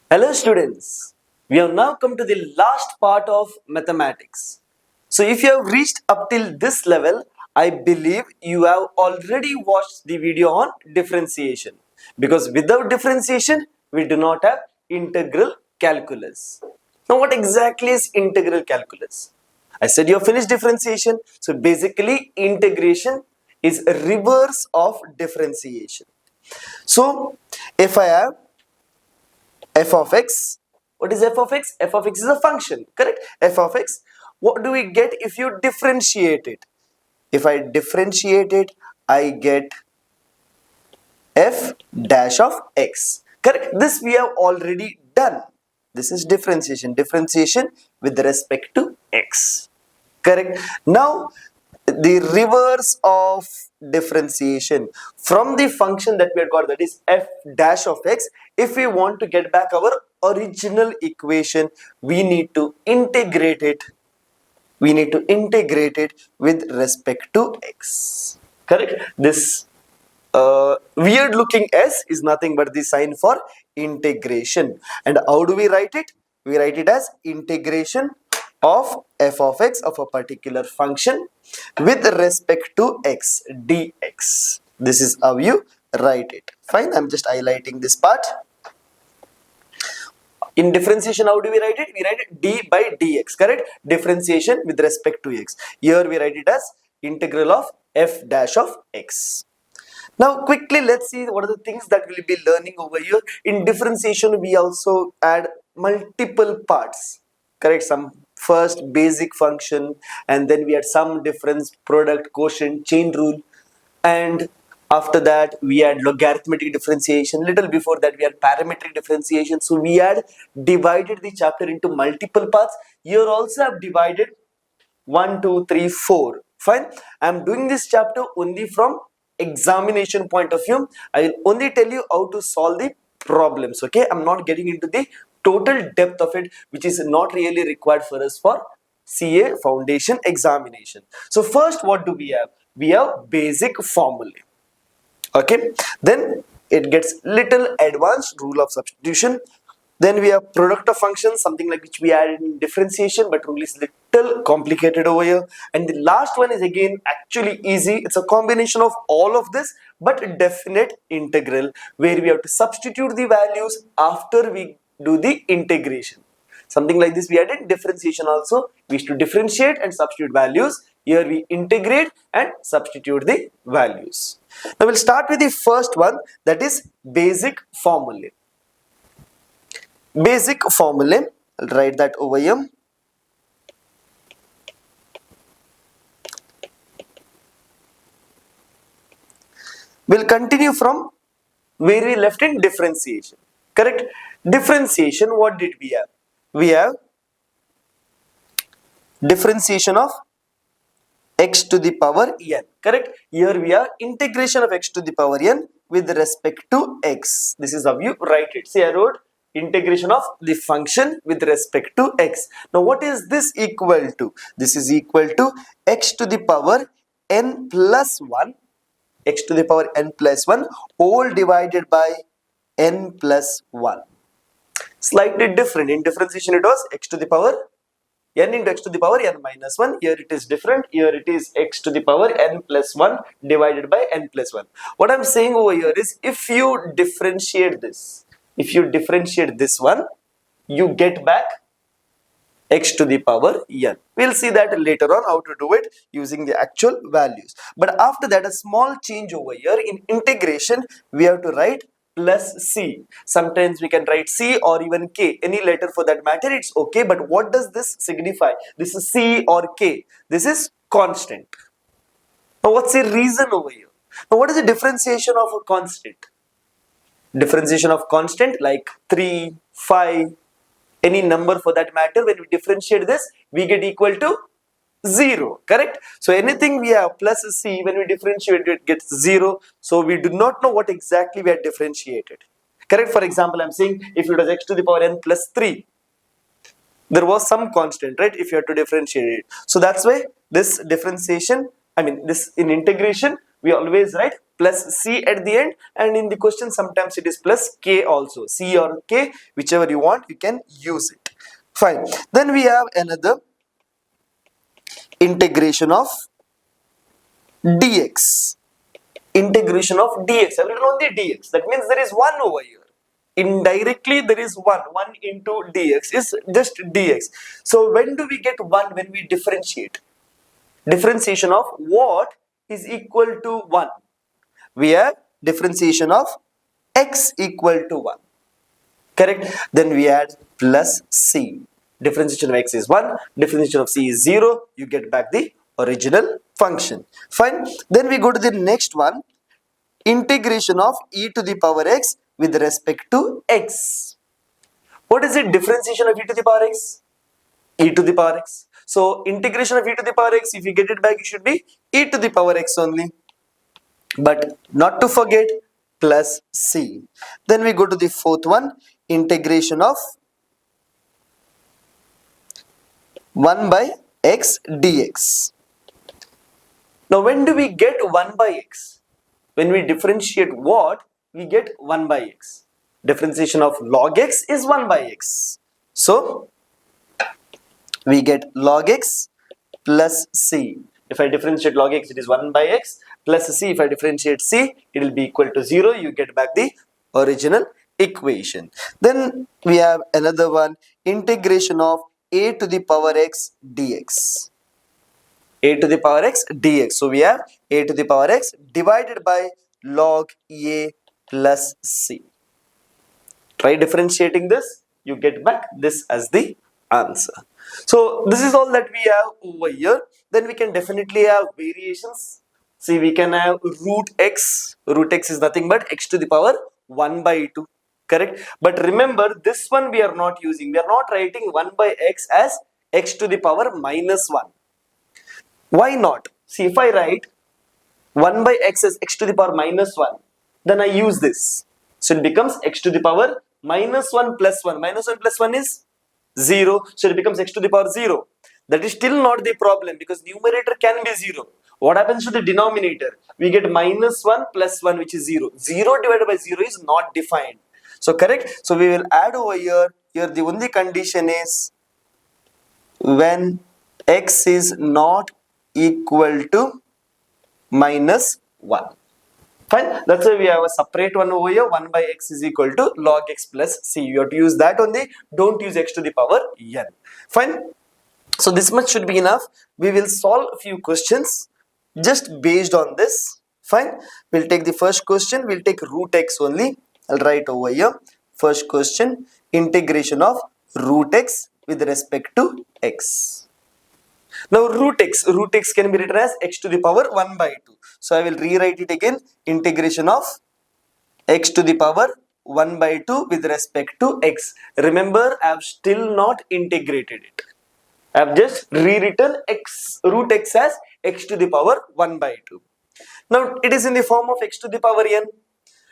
Hello students, we have now come to the last part of mathematics. So if you have reached up till this level, I believe you have already watched the video on differentiation. Because without differentiation, we do not have integral calculus. Now what exactly is integral calculus? I said you have finished differentiation. So basically integration is a reverse of differentiation. So if I have f of x. What is f of x? F of x is a function, correct? F of x. What do we get if you differentiate it? If I differentiate it, I get f dash of x, correct? This we have already done. This is differentiation. Differentiation with respect to x, correct? Now the reverse of differentiation from the function that we had got, that is f dash of x, if we want to get back our original equation, we need to integrate it with respect to x, correct? This weird looking s is nothing but the sign for integration. And how do we write it? We write it as integration of f of x of a particular function with respect to x dx. This is how you write it. Fine, I'm just highlighting this part. In differentiation, how do we write it? We write it d by dx, correct? Differentiation with respect to x. Here we write it as integral of f dash of x. Now quickly let's see what are the things that we'll be learning over here. In differentiation, we also add multiple parts, correct? Some first basic function, and then we had some difference, product, quotient, chain rule, and after that we had logarithmic differentiation. Little before that we had parametric differentiation. So we had divided the chapter into multiple parts. Here also I've divided 1 2 3 4. Fine, I'm doing this chapter only from examination point of view. I will only tell you how to solve the problems, okay? I'm not getting into the total depth of it, which is not really required for us for CA foundation examination. So first, what do we have? We have basic formulae, okay? Then it gets little advanced, rule of substitution. Then we have product of functions, something like which we added in differentiation, but rule is little complicated over here. And the last one is again actually easy. It's a combination of all of this, but definite integral, where we have to substitute the values after we do the integration. Something like this we had in differentiation also. We used to differentiate and substitute values. Here we integrate and substitute the values. Now we'll start with the first one, that is basic formulae. Basic formulae, I'll write that over here. We'll continue from where we left in differentiation, correct? Differentiation, what did we have? We have differentiation of x to the power n, correct? Here we have integration of x to the power n with respect to x. This is how you write it. See, I wrote integration of the function with respect to x. Now what is this equal to? This is equal to x to the power n plus 1, x to the power n plus 1 whole divided by n plus 1. Slightly different. In differentiation it was x to the power n into x to the power n minus 1. Here it is different. Here it is x to the power n plus 1 divided by n plus 1. What I'm saying over here is, if you differentiate this, one, you get back x to the power n. We'll see that later on how to do it using the actual values. But after that, a small change over here. In integration, we have to write plus c. Sometimes we can write c or even k. Any letter for that matter, it's okay. But what does this signify? This is c or k. This is constant. Now what's the reason over here? Now what is the differentiation of a constant? Differentiation of constant like 3, 5, any number for that matter, when we differentiate this, we get equal to 0, correct? So anything we have plus c, when we differentiate it gets 0. So we do not know what exactly we have differentiated, correct? For example, I'm saying if it was x to the power n plus 3, there was some constant, right? If you have to differentiate it. So that's why this differentiation, this in integration, we always write plus c at the end, and in the question sometimes it is plus k also. C or k, whichever you want, you can use it. Fine. Then we have another integration of dx. Integration of dx. I've written only dx. That means there is 1 over here. Indirectly there is 1. 1 into dx is just dx. So when do we get 1? When we differentiate. Differentiation of what is equal to 1? We have differentiation of x equal to 1. Correct? Then we add plus c. Differentiation of x is 1, differentiation of c is 0. You get back the original function. Fine. Then we go to the next one. Integration of e to the power x with respect to x. What is it? Differentiation of e to the power x? E to the power x. So integration of e to the power x, if you get it back, it should be e to the power x only. But not to forget plus c. Then we go to the fourth one, integration of 1 by x dx. Now when do we get 1 by x? When we differentiate what? We get 1 by x. Differentiation of log x is 1 by x. So we get log x plus c. If I differentiate log x, it is 1 by x plus c. If I differentiate c, it will be equal to 0. You get back the original equation. Then we have another one, integration of a to the power x dx. A to the power x dx. So we have a to the power x divided by log a plus c. Try differentiating this, you get back this as the answer. So this is all that we have over here. Then we can definitely have variations. See, we can have root x. Root x is nothing but x to the power 1 by 2. Correct? But remember, this one we are not using. We are not writing 1 by x as x to the power minus 1. Why not? See, if I write 1 by x as x to the power minus 1, then I use this. So it becomes x to the power minus 1 plus 1. Minus 1 plus 1 is 0. So it becomes x to the power 0. That is still not the problem because numerator can be 0. What happens to the denominator? We get minus 1 plus 1, which is 0. 0 divided by 0 is not defined. So correct? So we will add over here. Here the only condition is when x is not equal to minus 1. Fine. That's why we have a separate one over here. 1 by x is equal to log x plus c. You have to use that only. Don't use x to the power n. Fine. So this much should be enough. We will solve a few questions just based on this. Fine. We'll take the first question. We'll take root x only. I'll write over here. First question. Integration of root x with respect to x. Now root x can be written as x to the power 1 by 2. So I will rewrite it again. Integration of x to the power 1 by 2 with respect to x. Remember, I have still not integrated it. I have just rewritten root x as x to the power 1 by 2. Now it is in the form of x to the power n,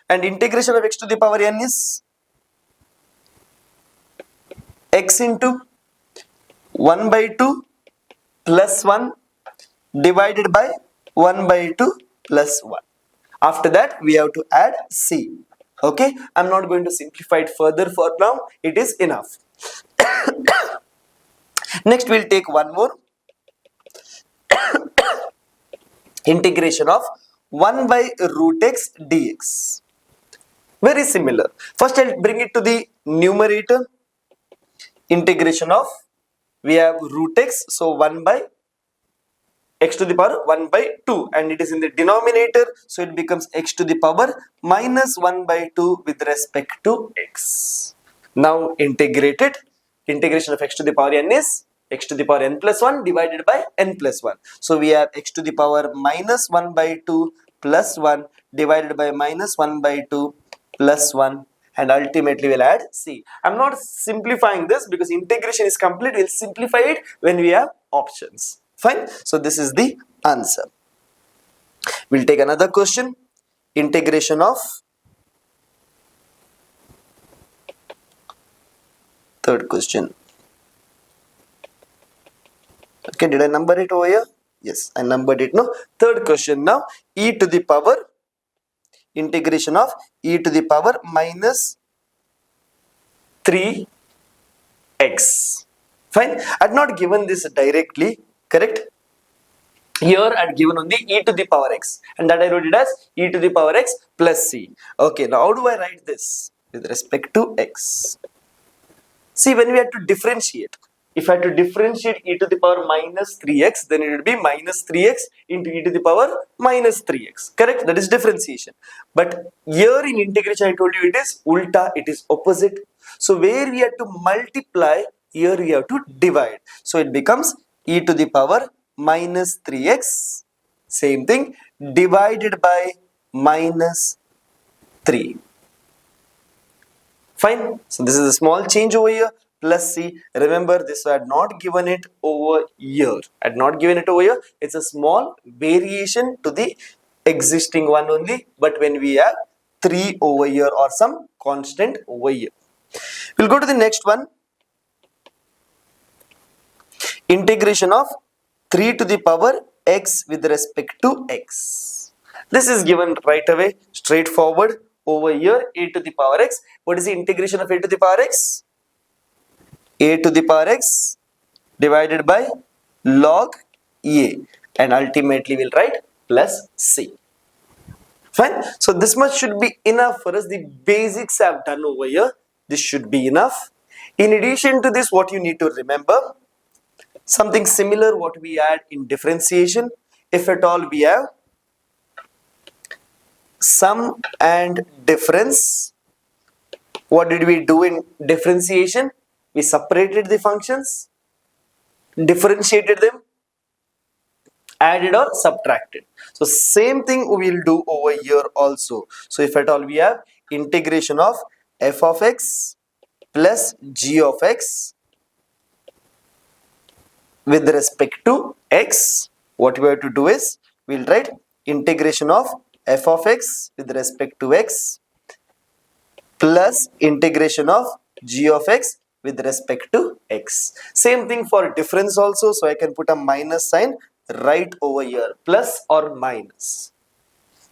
and integration of x to the power n is x into 1 by 2 plus 1 divided by 1 by 2 plus 1. After that, we have to add c. Okay, I'm not going to simplify it further for now. It is enough. Next, we'll take one more. Integration of 1 by root x dx. Very similar. First, I'll bring it to the numerator. Integration of, we have root x, so 1 by x to the power 1 by 2, and it is in the denominator, so it becomes x to the power minus 1 by 2 with respect to x. Now integrate it. Integration of x to the power n is x to the power n plus 1 divided by n plus 1. So we have x to the power minus 1 by 2 plus 1 divided by minus 1 by 2 plus 1, and ultimately we'll add c. I'm not simplifying this because integration is complete. We'll simplify it when we have options. Fine. So this is the answer. We'll take another question. Integration of third question. Okay, did I number it over here? Yes, I numbered it. No, third question now. E to the power integration of e to the power minus 3x. Fine. I had not given this directly. Correct. Here I had given only e to the power x, and that I wrote it as e to the power x plus c. Okay. Now how do I write this with respect to x? See, when we had to differentiate, if I had to differentiate e to the power minus 3x, then it would be minus 3x into e to the power minus 3x. Correct? That is differentiation. But here in integration, I told you it is ulta, it is opposite. So where we have to multiply, here we have to divide. So it becomes e to the power minus 3x. Same thing, divided by minus 3. Fine. So this is a small change over here. Plus c. Remember, this I had not given it over here. I had not given it over here. It's a small variation to the existing one only. But when we have 3 over here or some constant over here. We'll go to the next one. Integration of 3 to the power x with respect to x. This is given right away, straightforward. Over here, a to the power x. What is the integration of a to the power x? A to the power x divided by log a, and ultimately we'll write plus c. Fine. So this much should be enough for us. The basics I've done over here. This should be enough. In addition to this, what you need to remember, something similar what we had in differentiation. If at all we have sum and difference, what did we do in differentiation? We separated the functions, differentiated them, added or subtracted. So same thing we will do over here also. So if at all we have integration of f of x plus g of x with respect to x, what we have to do is we will write integration of f of x with respect to x plus integration of g of x with respect to x. Same thing for difference also. So I can put a minus sign right over here, plus or minus.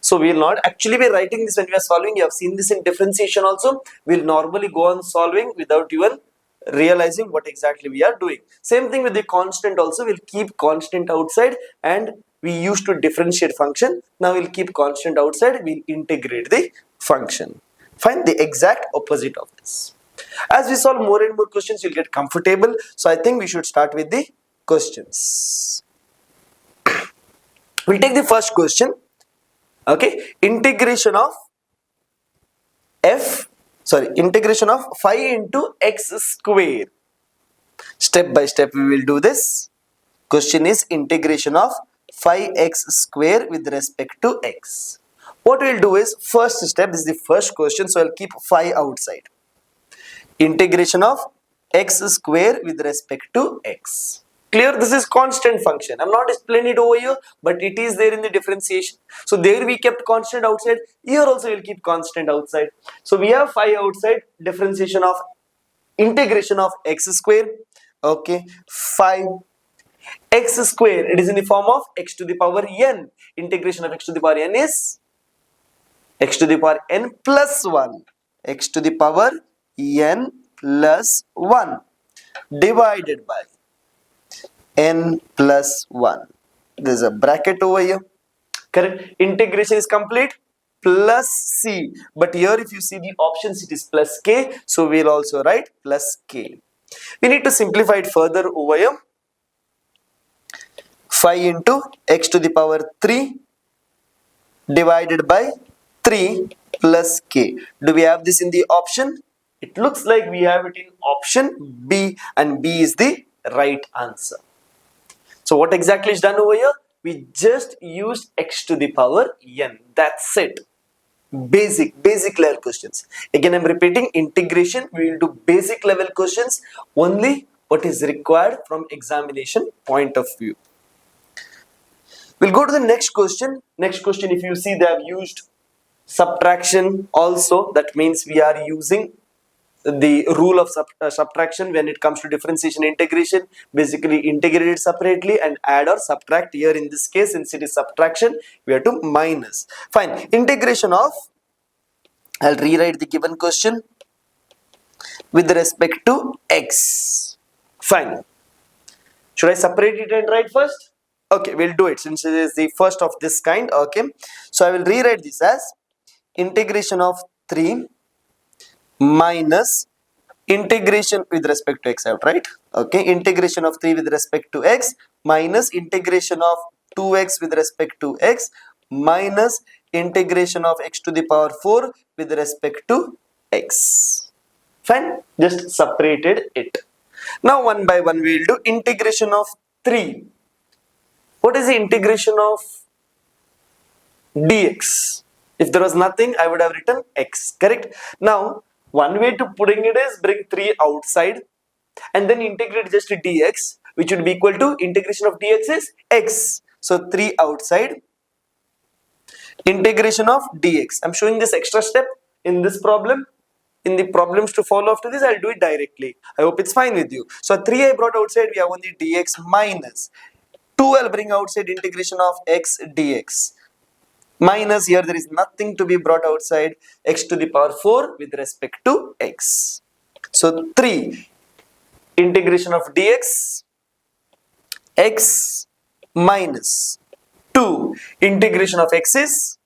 So we will not actually be writing this when we are solving. You have seen this in differentiation also. We will normally go on solving without even realizing what exactly we are doing. Same thing with the constant also. We'll keep constant outside, and we used to differentiate function. Now we'll keep constant outside. We'll integrate the function. Find the exact opposite of this. As we solve more and more questions, you'll get comfortable. So I think we should start with the questions. We'll take the first question. Okay, integration of integration of 5 into x square. Step by step we will do this. Question is integration of 5x square with respect to x. What we'll do is, first step, this is the first question, so I'll keep 5 outside. Integration of x square with respect to x. Clear? This is constant function. I'm not explaining it over here, but it is there in the differentiation. So there we kept constant outside. Here also we'll keep constant outside. So we have 5 outside. Differentiation of integration of x square. Okay, 5 x square. It is in the form of x to the power n. Integration of x to the power n is x to the power n plus 1. X to the power n plus 1 divided by n plus 1. There's a bracket over here. Correct? Integration is complete. Plus c. But here if you see the options, it is plus k. So we'll also write plus k. We need to simplify it further over here. 5 into x to the power 3 divided by 3 plus k. Do we have this in the option? It looks like we have it in option B, and B is the right answer. So what exactly is done over here? We just used x to the power n. That's it. Basic level questions. Again, I'm repeating, integration, we will do basic level questions, only what is required from examination point of view. We'll go to the next question. Next question, if you see, they have used subtraction also. That means we are using the rule of subtraction when it comes to differentiation integration. Basically integrate it separately and add or subtract. Here in this case, since it is subtraction, we have to minus. Fine. Integration of, I'll rewrite the given question with respect to x. Fine. Should I separate it and write first? Okay, we'll do it since it is the first of this kind. Okay, so I will rewrite this as integration of 3 minus integration with respect to x, right? Okay, integration of 3 with respect to x minus integration of 2x with respect to x minus integration of x to the power 4 with respect to x. Fine, just separated it. Now one by one we will do integration of 3. What is the integration of dx? If there was nothing, I would have written x, correct? Now one way to putting it is bring 3 outside and then integrate just dx, which would be equal to integration of dx is x. So 3 outside, integration of dx. I'm showing this extra step in this problem. In the problems to follow after this, I'll do it directly. I hope it's fine with you. So 3 I brought outside, we have only dx minus 2 I'll bring outside, integration of x dx. Minus, here there is nothing to be brought outside, x to the power 4 with respect to x. So 3 integration of dx x minus 2 integration of x is,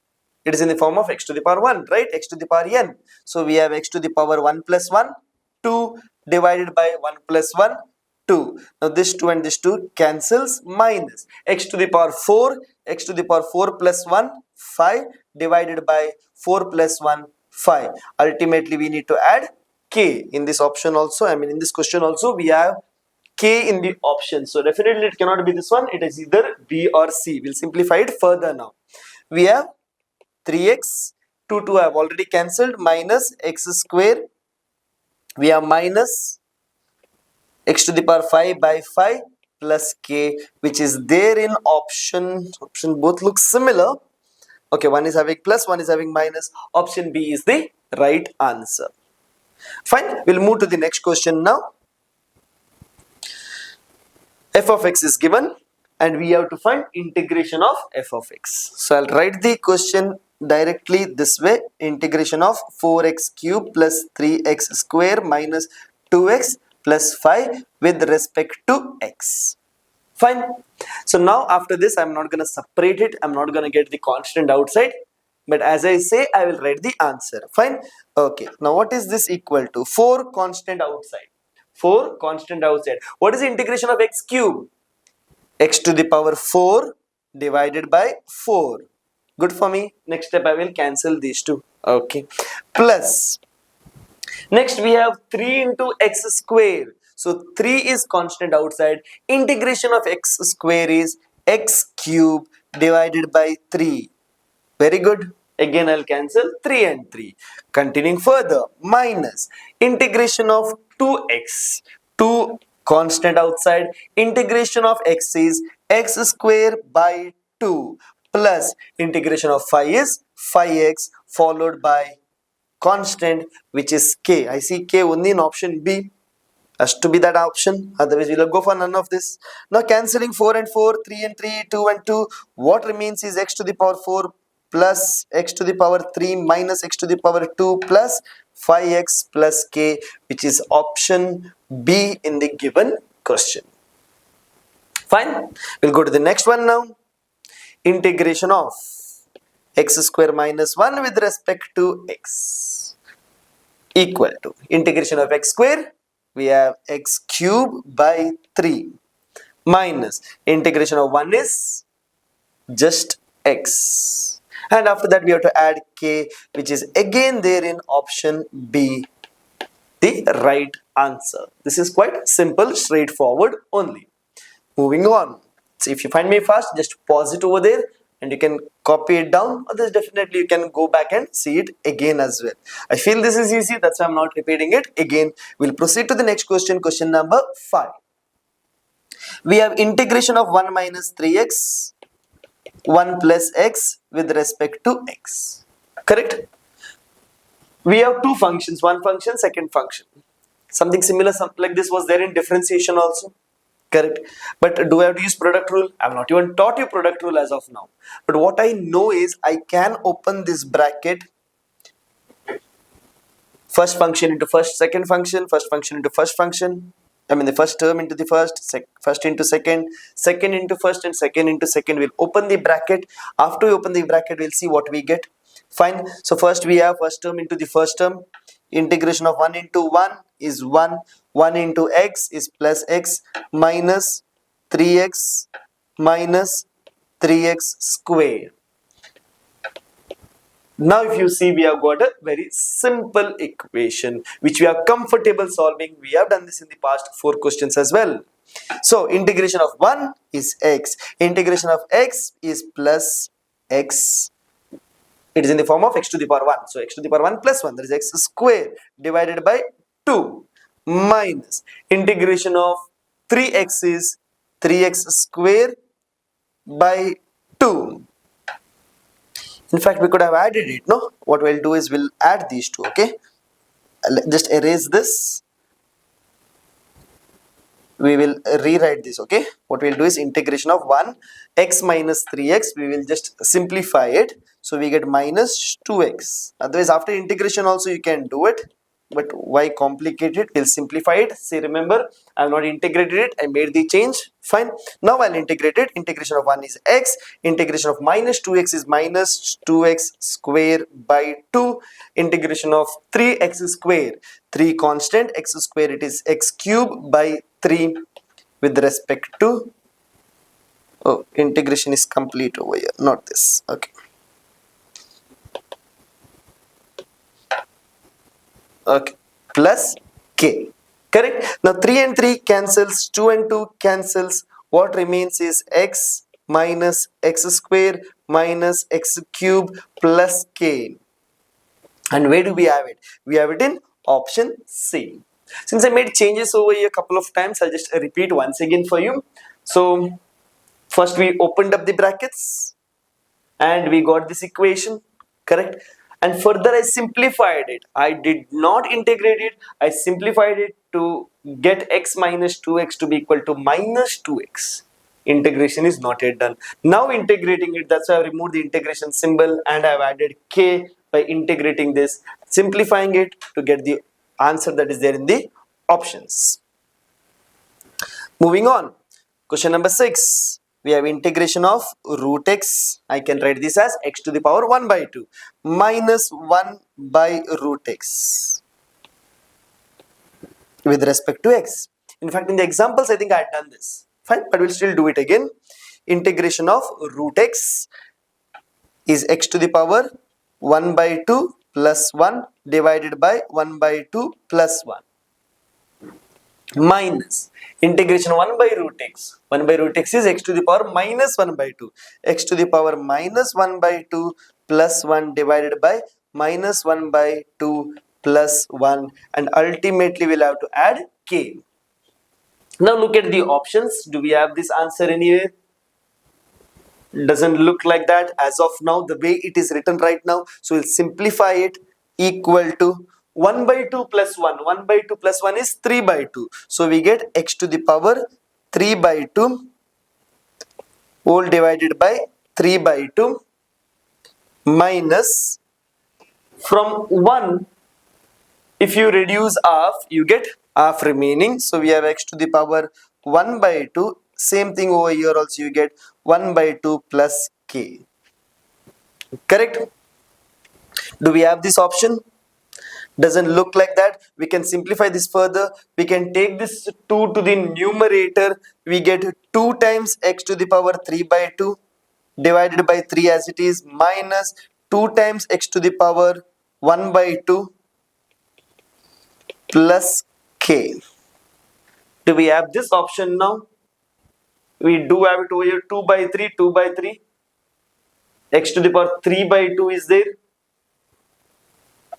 it is in the form of x to the power 1, right? X to the power n. So we have x to the power 1 plus 1, 2 divided by 1 plus 1, 2. Now this 2 and this 2 cancels, minus x to the power 4, x to the power 4 plus 1, 5 divided by 4 plus 1, 5. Ultimately we need to add k in this option also. I mean in this question also we have k in the option. So definitely it cannot be this one. It is either B or C. We'll simplify it further now. We have 3x, 2 I have already cancelled, minus x square. We have minus x to the power 5 by 5 plus k, which is there in option. Option both look similar. Okay, one is having plus, one is having minus. Option B is the right answer. Fine, we'll move to the next question now. F of x is given and we have to find integration of f of x. So I'll write the question directly this way: integration of 4x cube plus 3x square minus 2x plus 5 with respect to x. Fine. So now after this I'm not going to separate it, I'm not going to get the constant outside, but as I say I will write the answer. Fine. Okay, now what is this equal to? 4 constant outside. 4 constant outside. What is the integration of x cube? X to the power 4 divided by 4. Good for me. Next step I will cancel these two. Okay. Plus. Next we have 3 into x square. So 3 is constant outside. Integration of x square is x cube divided by 3. Very good. Again I'll cancel 3 and 3. Continuing further. Minus integration of 2x. 2 constant outside. Integration of x is x square by 2 plus integration of 5 is 5x followed by constant which is k. I see k only in option B. Has to be that option, otherwise we'll go for none of this. Now cancelling 4 and 4, 3 and 3, 2 and 2. What remains is x to the power 4 plus x to the power 3 minus x to the power 2 plus 5x plus k, which is option B in the given question. Fine. We'll go to the next one now. Integration of x square minus 1 with respect to x equal to integration of x square. We have x cube by 3 minus integration of 1 is just x. And after that we have to add k, which is again there in option B, the right answer. This is quite simple, straightforward only. Moving on. So if you find me fast, just pause it over there and you can copy it down. Others definitely you can go back and see it again as well. I feel this is easy, that's why I'm not repeating it again. We'll proceed to the next question, question number 5. We have integration of 1 minus 3x, 1 plus x with respect to x. Correct? We have two functions, one function, second function. Something similar, something like this was there in differentiation also. Correct. But do I have to use product rule? I'm not even taught you product rule as of now. But what I know is I can open this bracket, first function into first function into first function. I mean the first term into the first into second, second into first, and second into second. We'll open the bracket. After we open the bracket, we'll see what we get. Fine. So first we have first term into the first term. Integration of 1 into 1 is 1. 1 into x is plus x minus 3x minus 3x square. Now if you see, we have got a very simple equation which we are comfortable solving. We have done this in the past 4 questions as well. So integration of 1 is x. Integration of x is plus x. It is in the form of x to the power 1. So x to the power 1 plus 1, that is x square divided by 2 minus integration of 3x is 3x square by 2. In fact, we could have added it, no? What we'll do is we'll add these two, okay? Just erase this. We will rewrite this, okay? What we'll do is integration of 1 x minus 3x. We will just simplify it. So we get minus 2x. Otherwise, after integration also you can do it. But why complicate it? We'll simplify it. See, remember, I've not integrated it. I made the change. Fine. Now I'll integrate it. Integration of 1 is x. Integration of minus 2x is minus 2x square by 2. Integration of 3x square. 3 constant. X square, it is x cube by 3 with respect to... Oh, integration is complete over here. Not this. Okay. Okay, plus k. Correct. Now 3 and 3 cancels, 2 and 2 cancels. What remains is x minus x square minus x cube plus k. And where do we have it? We have it in option C. Since I made changes over here a couple of times, I'll just repeat once again for you. So first we opened up the brackets and we got this equation, correct? And further I simplified it. I did not integrate it. I simplified it to get x minus 2x to be equal to minus 2x. Integration is not yet done. Now integrating it, that's why I removed the integration symbol and I've added k by integrating this, simplifying it to get the answer that is there in the options. Moving on, question number 6. We have integration of root x. I can write this as x to the power 1 by 2 minus 1 by root x with respect to x. In fact, in the examples, I think I had done this. Fine, but we'll still do it again. Integration of root x is x to the power 1 by 2 plus 1 divided by 1 by 2 plus 1 minus integration 1 by root x. 1 by root x is x to the power minus 1 by 2. X to the power minus 1 by 2 plus 1 divided by minus 1 by 2 plus 1, and ultimately we'll have to add k. Now look at the options. Do we have this answer anywhere? Doesn't look like that as of now, the way it is written right now. So we'll simplify it. Equal to 1 by 2 plus 1. 1 by 2 plus 1 is 3 by 2. So we get x to the power 3 by 2 whole divided by 3 by 2 minus, from 1, if you reduce half, you get half remaining. So we have x to the power 1 by 2. Same thing over here also, you get 1 by 2 plus k. Correct? Do we have this option? Doesn't look like that. We can simplify this further. We can take this 2 to the numerator. We get 2 times x to the power 3 by 2 divided by 3 as it is minus 2 times x to the power 1 by 2 plus k. Do we have this option now? We do have it over here. 2 by 3, 2 by 3. X to the power 3 by 2 is there.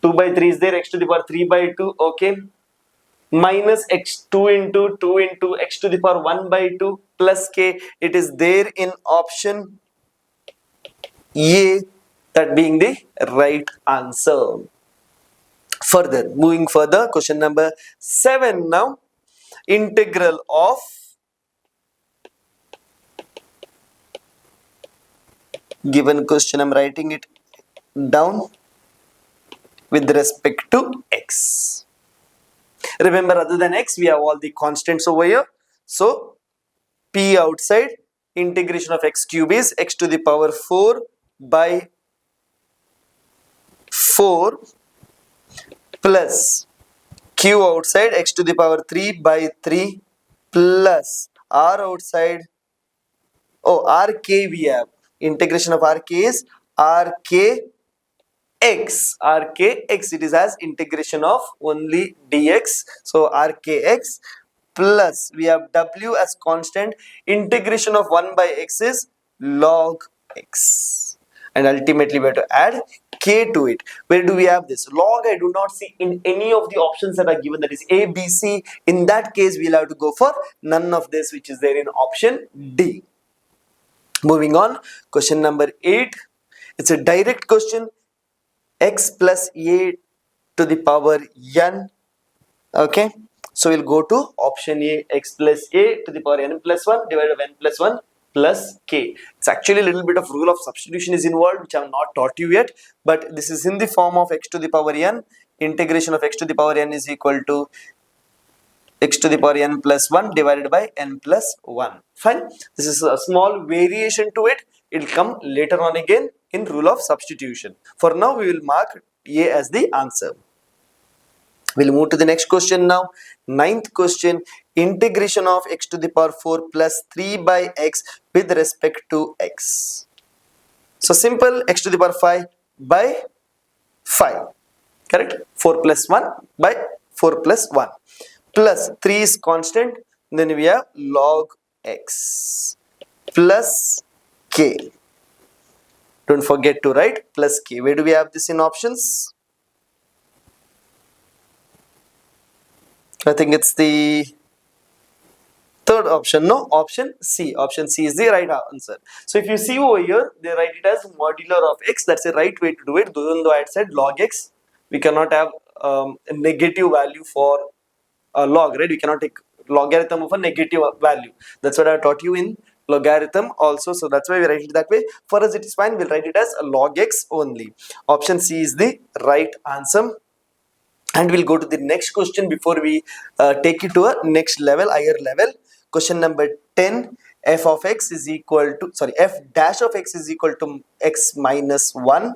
2 by 3 is there. X to the power 3 by 2. Okay. Minus x 2 into x to the power 1 by 2 plus k. It is there in option A, that being the right answer. Further, moving further, question number 7 now. Integral of given question, I'm writing it down with respect to x. Remember, other than x, we have all the constants over here. So, p outside, integration of x cube is x to the power 4 by 4 plus q outside x to the power 3 by 3 plus r outside, oh, rk we have. Integration of rk is rk x, it is as integration of only dx, so rkx plus we have w as constant, integration of 1 by x is log x, and ultimately we have to add k to it. Where do we have this? Log I do not see in any of the options that are given, that is a, b, c. In that case we'll have to go for none of this which is there in option D. Moving on, question number 8. It's a direct question. X plus a to the power n. Okay, so we'll go to option A, x plus a to the power n plus 1 divided by n plus 1 plus k. It's actually a little bit of rule of substitution is involved, which I have not taught you yet, but this is in the form of x to the power n. Integration of x to the power n is equal to x to the power n plus 1 divided by n plus 1. Fine. This is a small variation to it. It will come later on again in rule of substitution. For now, we will mark A as the answer. We'll move to the next question now. 9th question. Integration of x to the power 4 plus 3 by x with respect to x. So simple, x to the power 5 by 5. Correct? 4 plus 1 by 4 plus 1. Plus 3 is constant, then we have log x plus k. Don't forget to write plus k. Where do we have this in options? I think it's the third option. No, option C. Option C is the right answer. So if you see over here, they write it as modular of x. That's the right way to do it. Even though I had said log x, we cannot have a negative value for a log, right? We cannot take logarithm of a negative value. That's what I taught you in logarithm also. So that's why we write it that way. For us, it is fine. We'll write it as a log x only. Option C is the right answer. And we'll go to the next question before we take it to a next level, higher level. Question number 10. F of x is equal to, f dash of x is equal to x minus 1.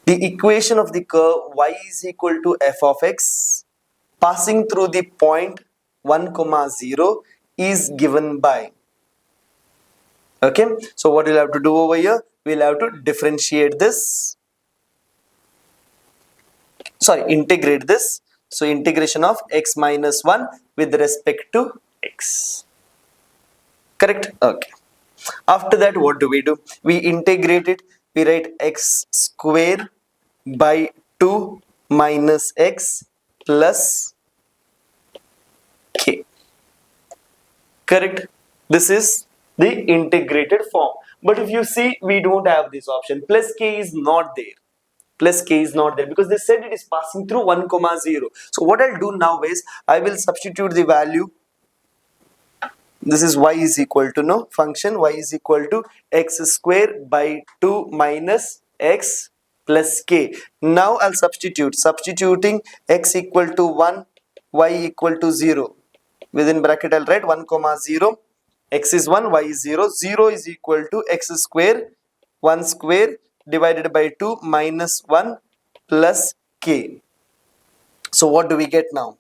The equation of the curve y is equal to f of x passing through the point 1, 0 is given by. Okay, so what we'll have to do over here, we'll have to differentiate this. Integrate this. So integration of x minus 1 with respect to x. Correct? Okay. After that, what do? We integrate it. We write x square by 2 minus x plus k. Correct? This is the integrated form. But if you see, we don't have this option. Plus k is not there. Plus k is not there because they said it is passing through 1, 0. So what I'll do now is I will substitute the value. This is y is equal to function y is equal to x square by 2 minus x plus k. Now I'll substituting x equal to 1, y equal to 0. Within bracket I'll write 1, 0. X is 1, y is 0. 0 is equal to x square 1 square divided by 2 minus 1 plus k. So what do we get now?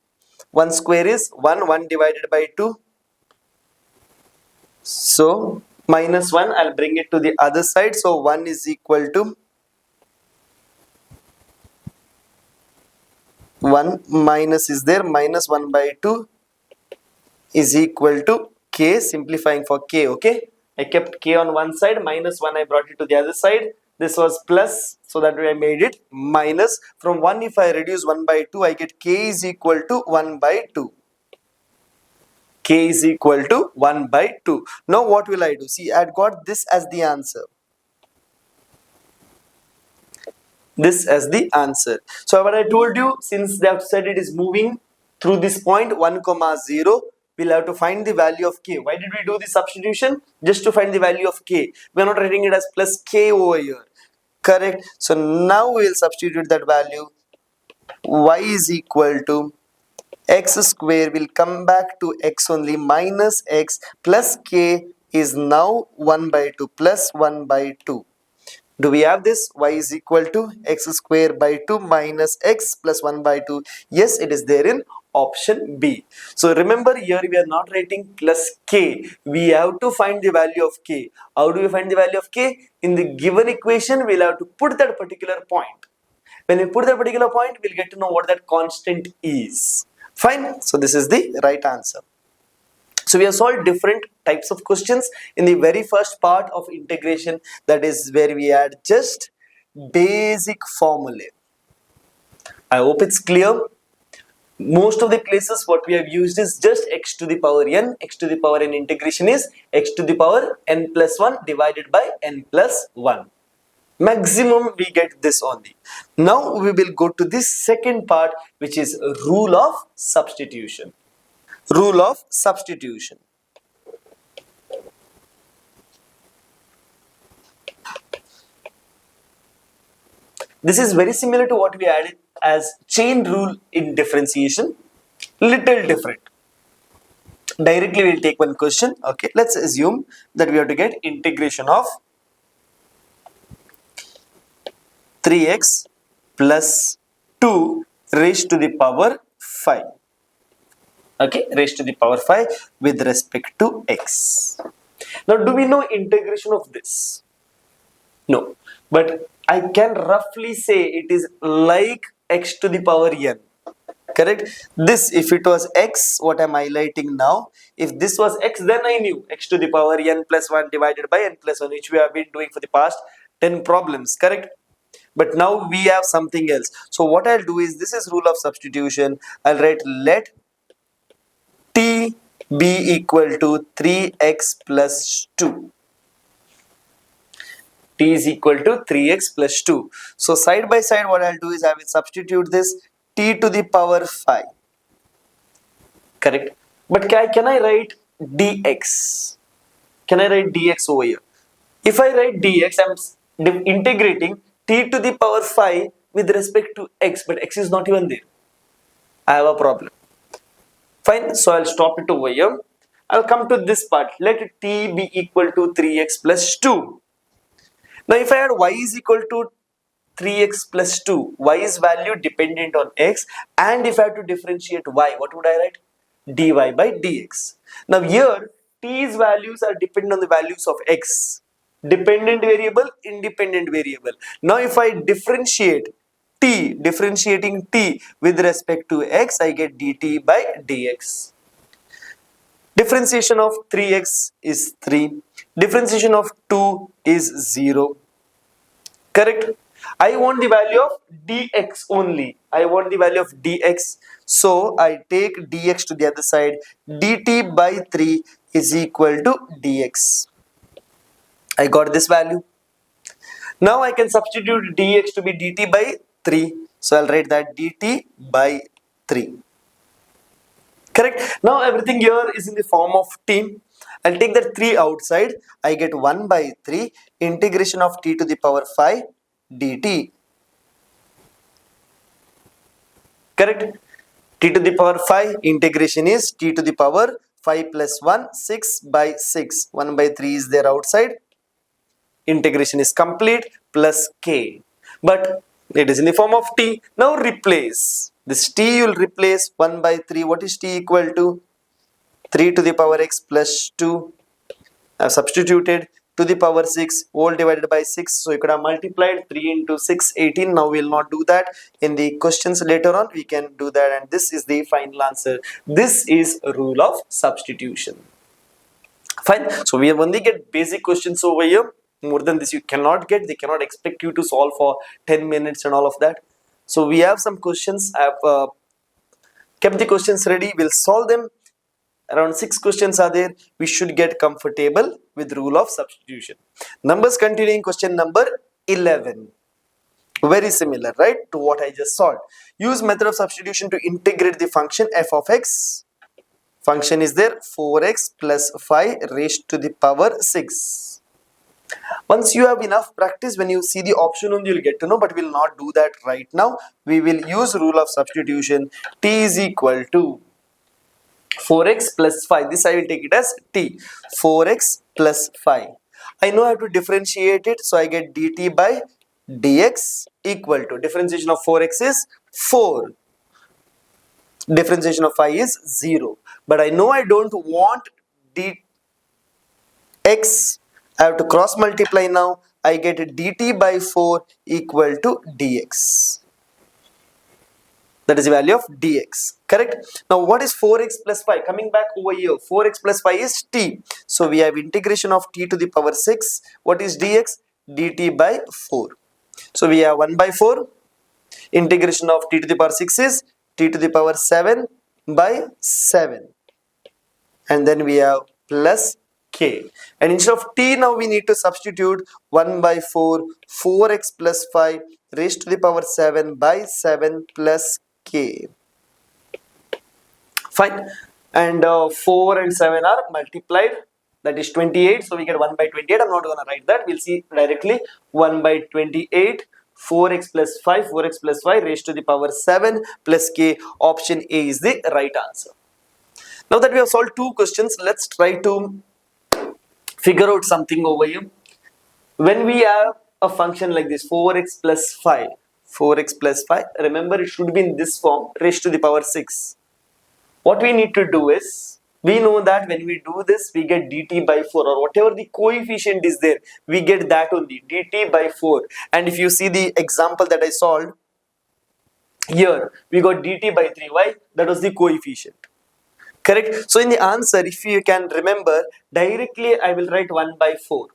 1 square is 1, 1 divided by 2. So minus 1, I'll bring it to the other side. So 1 is equal to 1 minus is there, minus 1 by 2 is equal to k, simplifying for k, okay? I kept k on one side, minus 1 I brought it to the other side. This was plus, so that way I made it minus. From 1 if I reduce 1 by 2, I get k is equal to 1 by 2. K is equal to 1 by 2. Now what will I do? See, I had got this as the answer. this as the answer. So what I told you, since they have said it is moving through this point 1 comma 0, we'll have to find the value of k. Why did we do this substitution? Just to find the value of k. We're not writing it as plus k over here. Correct. So now we will substitute that value. Y is equal to x square will come back to x only, minus x plus k is now 1 by 2 plus 1 by 2. Do we have this? Y is equal to x square by 2 minus x plus 1 by 2. Yes, it is there in option B. So remember, here we are not writing plus k. We have to find the value of k. How do we find the value of k? In the given equation, we'll have to put that particular point. When we put that particular point, we'll get to know what that constant is. Fine. So this is the right answer. So we have solved different types of questions in the very first part of integration, that is where we had just basic formulae. I hope it's clear. Most of the places what we have used is just x to the power n. X to the power n integration is x to the power n plus 1 divided by n plus 1. Maximum we get this only. Now we will go to this second part, which is rule of substitution. Rule of substitution. This is very similar to what we added as chain rule in differentiation. Little different. Directly we'll take one question. Okay, let's assume that we have to get integration of 3x plus 2 raised to the power 5. Okay, raised to the power 5 with respect to x. Now, do we know integration of this? No, but I can roughly say it is like x to the power n. Correct? This, if it was x, what I'm highlighting now, if this was x, then I knew x to the power n plus 1 divided by n plus 1, which we have been doing for the past 10 problems. Correct? But now we have something else. So what I'll do is, this is rule of substitution. I'll write let t be equal to 3x plus 2. T is equal to 3x plus 2. So side by side what I'll do is, I will substitute this t to the power 5. Correct? But can I write dx? Can I write dx over here? If I write dx, I'm integrating t to the power 5 with respect to x, but x is not even there. I have a problem. Fine, so I'll stop it over here. I'll come to this part. Let t be equal to 3x plus 2. Now if I had y is equal to 3x plus 2, y is value dependent on x, and if I had to differentiate y, what would I write? dy by dx. Now here, t's values are dependent on the values of x. Dependent variable, independent variable. Now if I differentiating t with respect to x, I get dt by dx. Differentiation of 3x is 3. Differentiation of 2 is 0. Correct? I want the value of dx only. I want the value of dx. So I take dx to the other side. dt by 3 is equal to dx. I got this value. Now I can substitute dx to be dt by 3. So I'll write that dt by 3. Correct? Now everything here is in the form of t. I'll take that 3 outside. I get 1 by 3 integration of t to the power 5 dt. Correct? T to the power 5 integration is t to the power 5 plus 1, 6 by 6. 1 by 3 is there outside. Integration is complete, plus k. But it is in the form of t. Now replace. This t you will replace 1 by 3. What is t equal to? 3 to the power x plus 2. I have substituted to the power 6 whole divided by 6. So you could have multiplied 3 into 6, 18. Now we will not do that. In the questions later on, we can do that. And this is the final answer. This is a rule of substitution. Fine. So we have only get basic questions over here. More than this you cannot get. They cannot expect you to solve for 10 minutes and all of that. So we have some questions. I have kept the questions ready. We'll solve them. Around 6 questions are there. We should get comfortable with rule of substitution. Numbers continuing, question number 11. Very similar, right, to what I just solved. Use method of substitution to integrate the function f of x. Function is there 4x plus 5 raised to the power 6. Once you have enough practice, when you see the option only you'll get to know, but we'll not do that right now. We will use rule of substitution. T is equal to 4x plus 5. This I will take it as t. 4x plus 5. I know how to differentiate it, so I get dt by dx equal to, differentiation of 4x is 4. Differentiation of 5 is 0. But I know I don't want dx. I have to cross multiply now. I get dt by 4 equal to dx. That is the value of dx. Correct? Now what is 4x plus 5? Coming back over here, 4x plus 5 is t. So we have integration of t to the power 6. What is dx? dt by 4. So we have 1 by 4. Integration of t to the power 6 is t to the power 7 by 7. And then we have plus k. And instead of t now we need to substitute 1 by 4, 4x plus 5 raised to the power 7 by 7 plus k. Fine. And 4 and 7 are multiplied. That is 28. So we get 1 by 28. I'm not going to write that. We'll see directly. 1 by 28. 4x plus 5. 4x plus 5 raised to the power 7 plus k. Option A is the right answer. Now that we have solved two questions, let's try to figure out something over here. When we have a function like this, 4x plus 5. 4x plus 5. Remember, it should be in this form, raised to the power 6. What we need to do is, we know that when we do this, we get dt by 4, or whatever the coefficient is there, we get that only, dt by 4. And if you see the example that I solved, here, we got dt by 3. Why? That was the coefficient. Correct? So in the answer, if you can remember, directly I will write 1 by 4.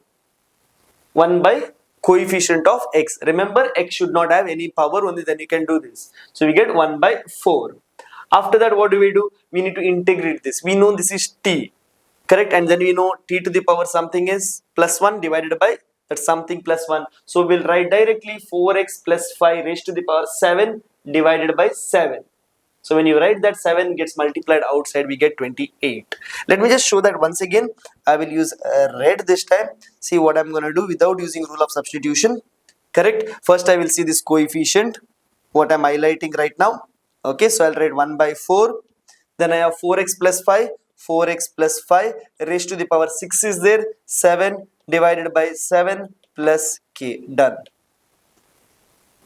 1 by coefficient of x. Remember, x should not have any power, only then you can do this. So we get 1 by 4. After that, what do? We need to integrate this. We know this is t. Correct? And then we know t to the power something is plus 1 divided by that something plus 1. So we'll write directly 4x plus 5 raised to the power 7 divided by 7. So when you write that, 7 gets multiplied outside, we get 28. Let me just show that once again. I will use red this time. See what I'm going to do without using rule of substitution. Correct? First I will see this coefficient, what I'm highlighting right now. Okay, so I'll write 1 by 4. Then I have 4x plus 5. 4x plus 5 raised to the power 6 is there. 7 divided by 7 plus k. Done.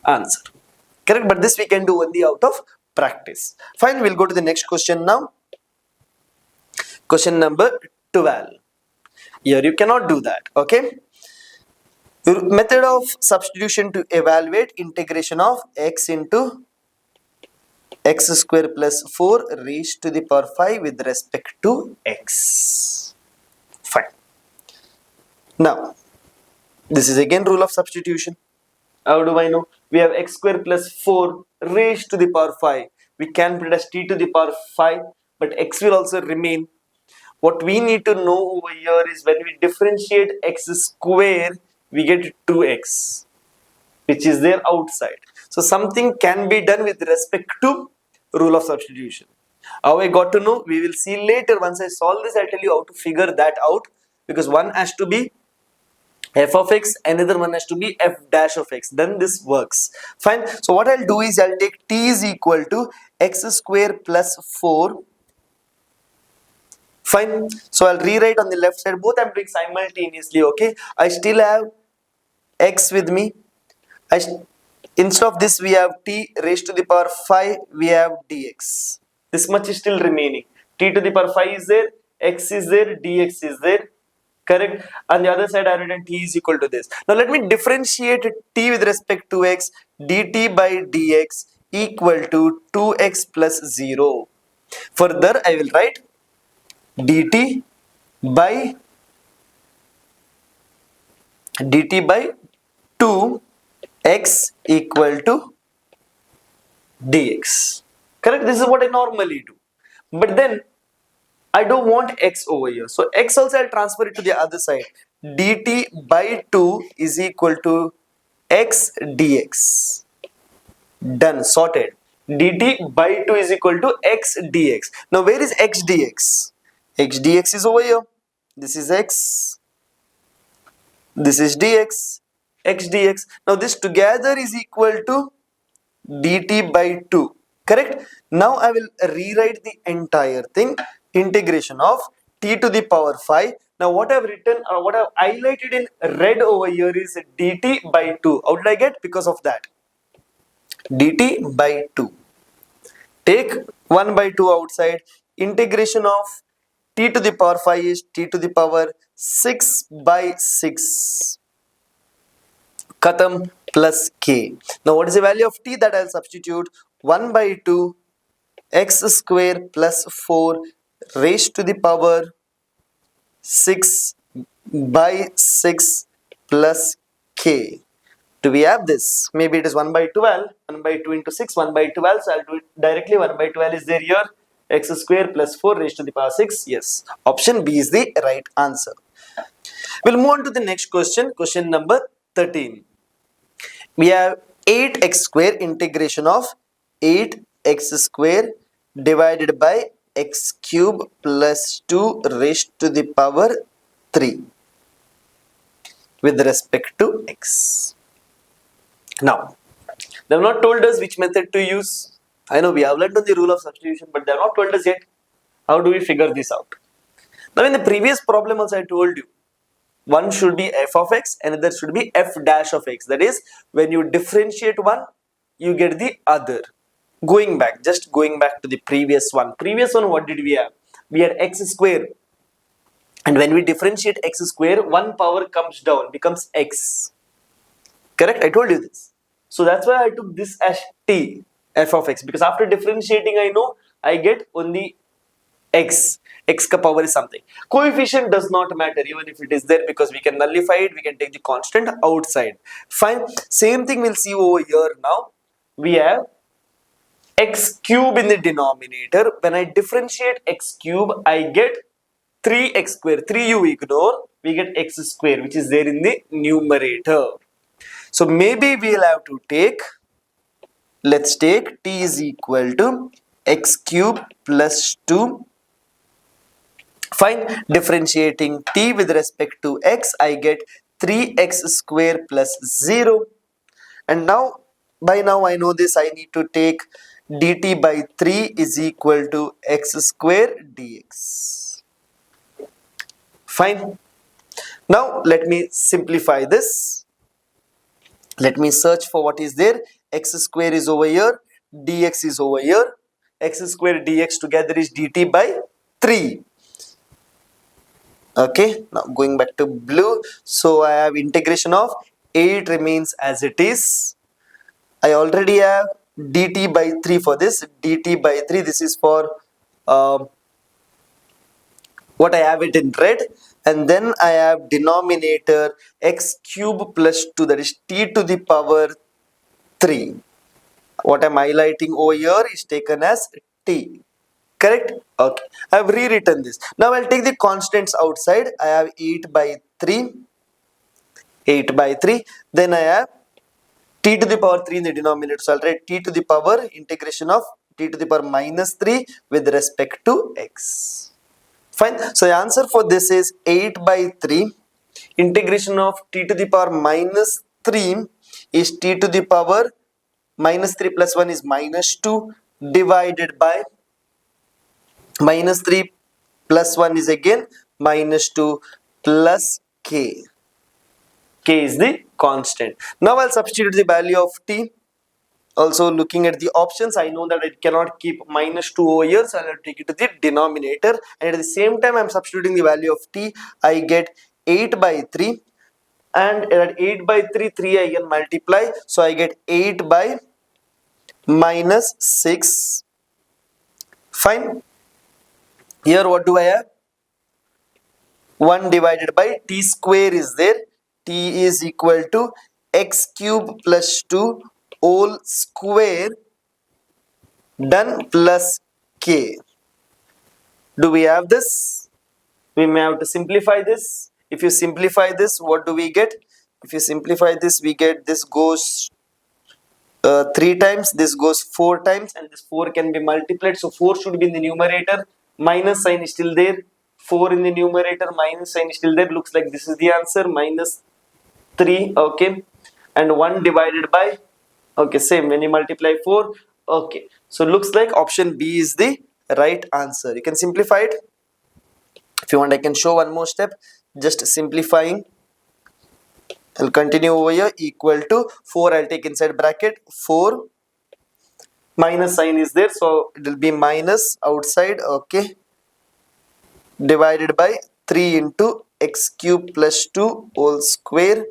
Answer. Correct? But this we can do only out of practice. Fine, we'll go to the next question now. Question number 12. Here you cannot do that. Okay. Method of substitution to evaluate integration of x into x square plus 4 raised to the power 5 with respect to x. Fine. Now, this is again rule of substitution. How do I know? We have x square plus 4 raised to the power 5. We can put it as t to the power 5, but x will also remain. What we need to know over here is when we differentiate x square, we get 2x, which is there outside. So something can be done with respect to rule of substitution. How I got to know, we will see later. Once I solve this, I'll tell you how to figure that out, because one has to be f of x, another one has to be f dash of x. Then this works. Fine. So what I'll do is I'll take t is equal to x square plus 4. Fine. So I'll rewrite on the left side. Both I'm doing simultaneously. Okay. I still have x with me. Instead of this, we have t raised to the power 5. We have dx. This much is still remaining. T to the power 5 is there. X is there. Dx is there. Correct. On the other side, I have written t is equal to this. Now let me differentiate t with respect to x. Dt by dx equal to 2x plus 0. Further, I will write dt by 2x equal to dx. Correct. This is what I normally do. But then I don't want x over here. So x also I'll transfer it to the other side. Dt by 2 is equal to x dx. Done, sorted. Dt by 2 is equal to x dx. Now where is x dx? X dx is over here. This is x. This is dx. X dx. Now this together is equal to dt by 2. Correct? Now I will rewrite the entire thing. Integration of t to the power 5. Now what I've written or what I've highlighted in red over here is dt by 2. How did I get? Because of that. Dt by 2. Take 1 by 2 outside. Integration of t to the power 5 is t to the power 6 by 6. Khatam plus k. Now what is the value of t that I'll substitute? 1 by 2 x square plus 4 raised to the power 6 by 6 plus k. Do we have this? Maybe it is 1 by 12, 1 by 2 into 6, 1 by 12, so I'll do it directly. 1 by 12 is there here, x square plus 4 raised to the power 6. Yes, option B is the right answer. We'll move on to the next question, question number 13. We have 8x square integration of 8x square divided by x cube plus 2 raised to the power 3 with respect to x. Now, they have not told us which method to use. I know we have learned on the rule of substitution, but they have not told us yet. How do we figure this out? Now, in the previous problem also I told you, one should be f of x, another should be f dash of x. That is, when you differentiate one, you get the other. Just going back to the previous one. Previous one, what did we have? We had x square. And when we differentiate x square, one power comes down, becomes x. Correct? I told you this. So that's why I took this as t, f of x. Because after differentiating, I know I get only x. X ka power is something. Coefficient does not matter even if it is there, because we can nullify it. We can take the constant outside. Fine. Same thing we'll see over here now. We have x cube in the denominator. When I differentiate x cube, I get 3x square. 3 you ignore. We get x square, which is there in the numerator. So maybe we'll have to take, let's take t is equal to x cube plus 2. Fine. Differentiating t with respect to x, I get 3x square plus 0. And now, by now I know this, I need to take dt by 3 is equal to x square dx. Fine. Now, let me simplify this. Let me search for what is there. X square is over here, dx is over here. X square dx together is dt by 3. Okay, now going back to blue. So I have integration of 8 remains as it is. I already have dt by 3 for this. Dt by 3, this is for what I have it in red. And then I have denominator x cube plus 2, that is t to the power 3. What I'm highlighting over here is taken as t. Correct? Okay. I have rewritten this. Now I'll take the constants outside. I have 8 by 3. 8 by 3. Then I have t to the power 3 in the denominator. So I'll write t to the power integration of t to the power minus 3 with respect to x. Fine. So the answer for this is 8 by 3. Integration of t to the power minus 3 is t to the power minus 3 plus 1 is minus 2 divided by minus 3 plus 1 is again minus 2 plus k. K is the constant. Now I'll substitute the value of t. Also looking at the options, I know that I cannot keep minus 2 over here, so I'll take it to the denominator. And at the same time, I'm substituting the value of t. I get 8 by 3. And at 8 by 3, 3 I can multiply. So I get 8 by minus 6. Fine. Here what do I have? 1 divided by t square is there. T is equal to x cube plus 2 whole square done plus k. Do we have this? We may have to simplify this. If you simplify this, what do we get? if you simplify this, we get this goes 3 times, this goes 4 times, and this 4 can be multiplied. So 4 should be in the numerator, minus sign is still there. 4 in the numerator, minus sign is still there. Looks like this is the answer, minus 3, okay. And 1 divided by, okay, same, when you multiply 4, okay. So looks like option B is the right answer. You can simplify it. If you want, I can show one more step, just simplifying. I'll continue over here, equal to 4, I'll take inside bracket, 4, minus sign is there, so it will be minus outside, okay, divided by 3 into x cube plus 2 whole square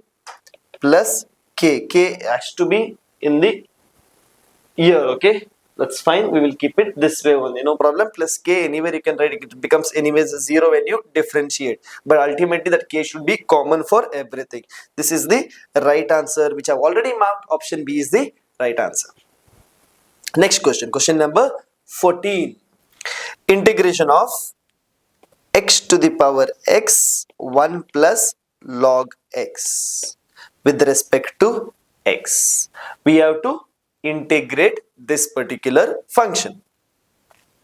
plus k has to be in the year, okay. That's fine, we will keep it this way only, no problem. Plus k, anywhere you can write it, becomes anyways 0 when you differentiate, but ultimately that k should be common for everything. This is the right answer, which I've already marked. Option B is the right answer. Next question, question number 14. Integration of x to the power x 1 plus log x with respect to x. We have to integrate this particular function.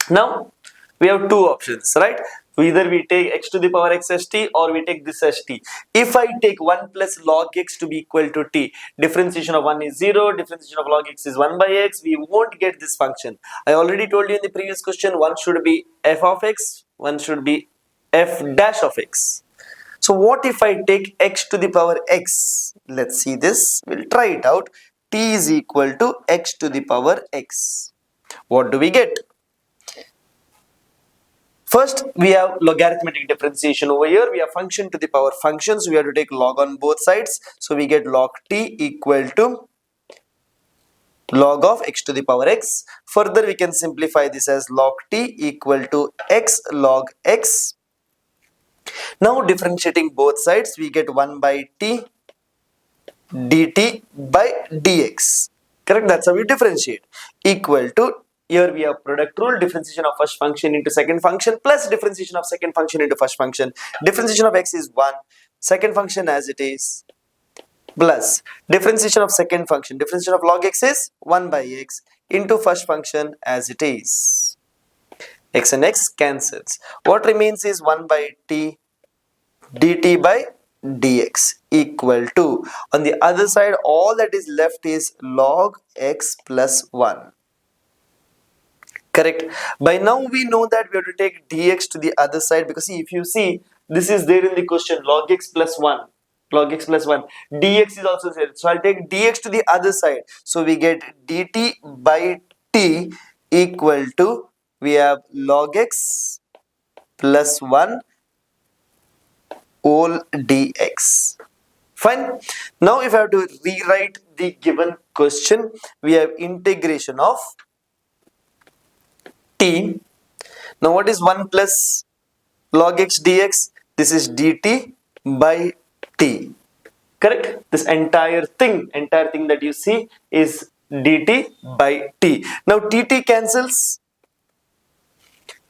Now we have two options, right? Either we take x to the power x as t, or we take this as t. If I take 1 plus log x to be equal to t, differentiation of 1 is 0, differentiation of log x is 1 by x, we won't get this function. I already told you in the previous question, one should be f of x, one should be f dash of x. So what if I take x to the power x? Let's see this, we'll try it out. T is equal to x to the power x. What do we get? First, we have logarithmic differentiation over here. We have function to the power functions. We have to take log on both sides. So we get log t equal to log of x to the power x. Further, we can simplify this as log t equal to x log x. Now differentiating both sides, we get 1 by t dt by dx. Correct? That's how we differentiate. Equal to, here we have product rule, differentiation of first function into second function plus differentiation of second function into first function. Differentiation of x is 1, second function as it is, plus differentiation of second function, differentiation of log x is 1 by x into first function as it is. X and x cancels. What remains is 1 by t dt by dx equal to, on the other side all that is left is log x plus 1. Correct? By now we know that we have to take dx to the other side, because see, if you see, this is there in the question, log x plus 1, log x plus 1, dx is also there, so I'll take dx to the other side, so we get dt by t equal to, we have log x plus 1 whole dx. Fine. Now if I have to rewrite the given question, we have integration of t. Now what is 1 plus log x dx? This is dt by t. Correct? This entire thing that you see is dt by t. Now tt cancels.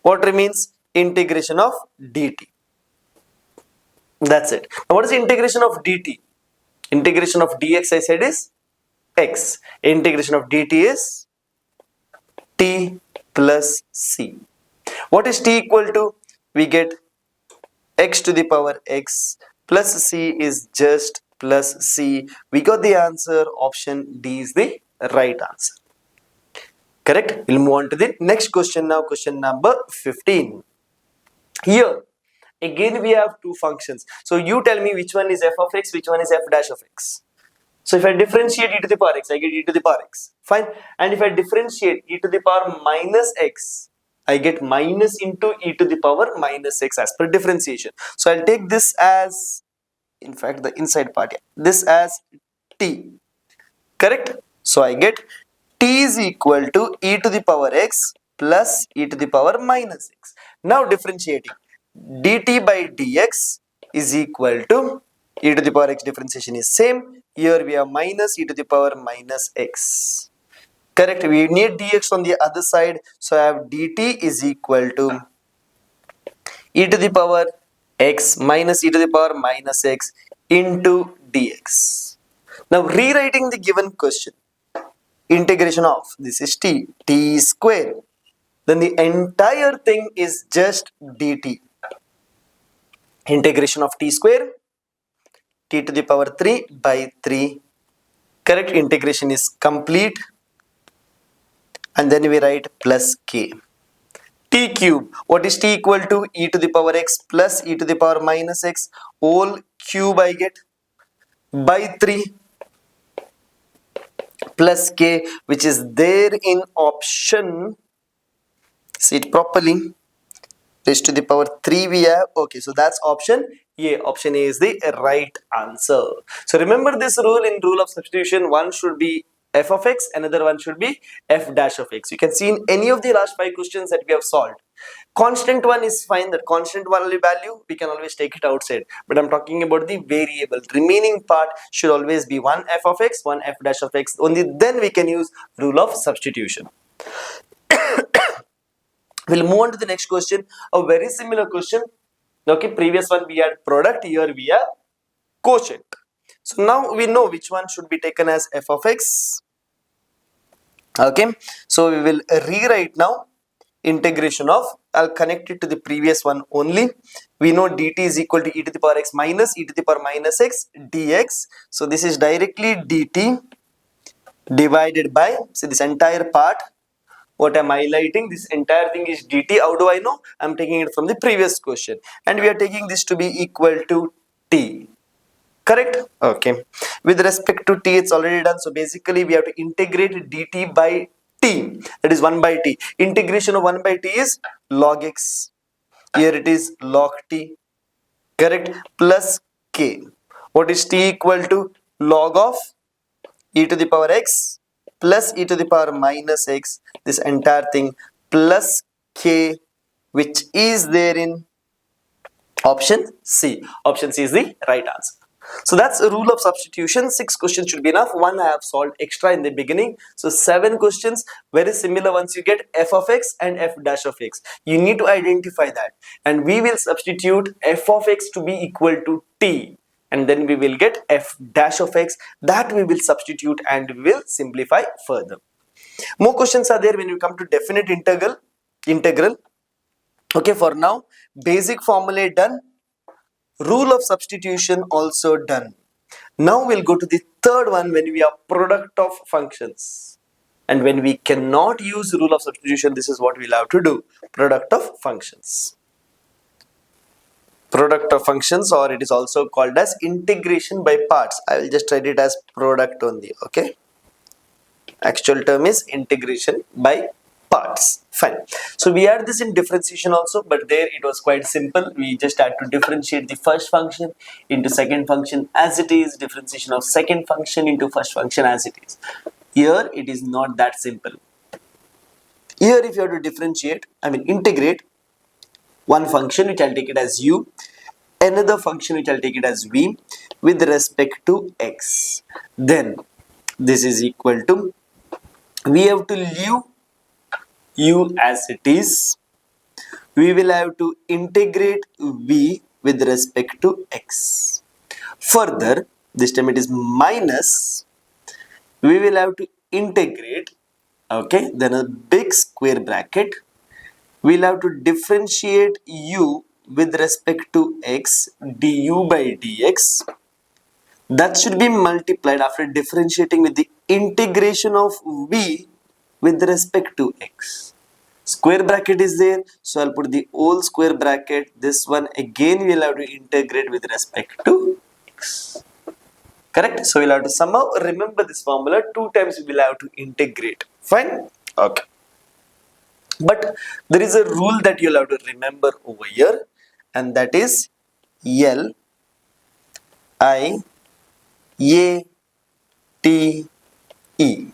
What remains? Integration of dt. That's it. Now what is the integration of dt? Integration of dx I said is x. Integration of dt is t plus c. What is t equal to? We get x to the power x plus c is just plus c. We got the answer. Option D is the right answer. Correct? We'll move on to the next question now. Question number 15. Here again we have two functions. So you tell me which one is f of x, which one is f dash of x. So if I differentiate e to the power x, I get e to the power x. Fine. And if I differentiate e to the power minus x, I get minus into e to the power minus x as per differentiation. So I'll take this as, in fact the inside part, this as t. Correct? So I get t is equal to e to the power x plus e to the power minus x. Now differentiating, dt by dx is equal to e to the power x, differentiation is same. Here we have minus e to the power minus x. Correct? We need dx on the other side. So I have dt is equal to e to the power x minus e to the power minus x into dx. Now rewriting the given question, integration of this is t square, then the entire thing is just dt. Integration of t square, t to the power 3 by 3. Correct, integration is complete, and then we write plus k. T cube, what is t equal to? E to the power x plus e to the power minus x whole cube I get, by 3 plus k, which is there in option, see it properly, raised to the power 3 we have. Okay, so that's option A. Option A is the right answer. So remember this rule in rule of substitution, one should be f of x, another one should be f dash of x. You can see in any of the last 5 questions that we have solved, constant one is fine, that constant value we can always take it outside, but I'm talking about the variable. Remaining part should always be one f of x, one f dash of x, only then we can use rule of substitution. We'll move on to the next question, a very similar question. Okay, previous one we had product, here we have quotient. So now we know which one should be taken as f of x. Okay, so we will rewrite now integration of, I'll connect it to the previous one only. We know dt is equal to e to the power x minus e to the power minus x dx. So this is directly dt divided by, see this entire part, what I'm highlighting, this entire thing is dt. How do I know? I'm taking it from the previous question, and we are taking this to be equal to t. Correct? Okay. With respect to t, it's already done. So basically, we have to integrate dt by t. That is 1 by t. Integration of 1 by t is log x. Here it is log t. Correct? Plus k. What is t equal to? Log of e to the power x plus e to the power minus x, this entire thing, plus k, which is there in option C. Option C is the right answer. So that's a rule of substitution. 6 questions should be enough. One I have solved extra in the beginning. So 7 questions, very similar ones. You get f of x and f dash of x. You need to identify that. And we will substitute f of x to be equal to t. And then we will get f dash of x, that we will substitute and we will simplify further. More questions are there when you come to definite integral. Okay, for now, basic formulae done. Rule of substitution also done. Now we'll go to the third one, when we have product of functions. And when we cannot use rule of substitution, this is what we'll have to do. Product of functions. Product of functions, or it is also called as integration by parts. I will just write it as product only. Okay. Actual term is integration by parts. Fine. So we had this in differentiation also, but there it was quite simple. We just had to differentiate the first function into second function as it is, differentiation of second function into first function as it is. Here it is not that simple. Here if you have to differentiate, integrate one function which I'll take it as u, another function which I'll take it as v with respect to x. Then this is equal to, we have to leave u as it is. We will have to integrate v with respect to x. Further, this time it is minus. We will have to integrate, okay, then a big square bracket. We'll have to differentiate u with respect to x du by dx. That should be multiplied after differentiating with the integration of v with respect to x. Square bracket is there, so I'll put the whole square bracket. This one again we'll have to integrate with respect to x. Correct? So we'll have to somehow remember this formula. 2 times we will have to integrate. Fine? Okay. But there is a rule that you'll have to remember over here, and that is L I A T E.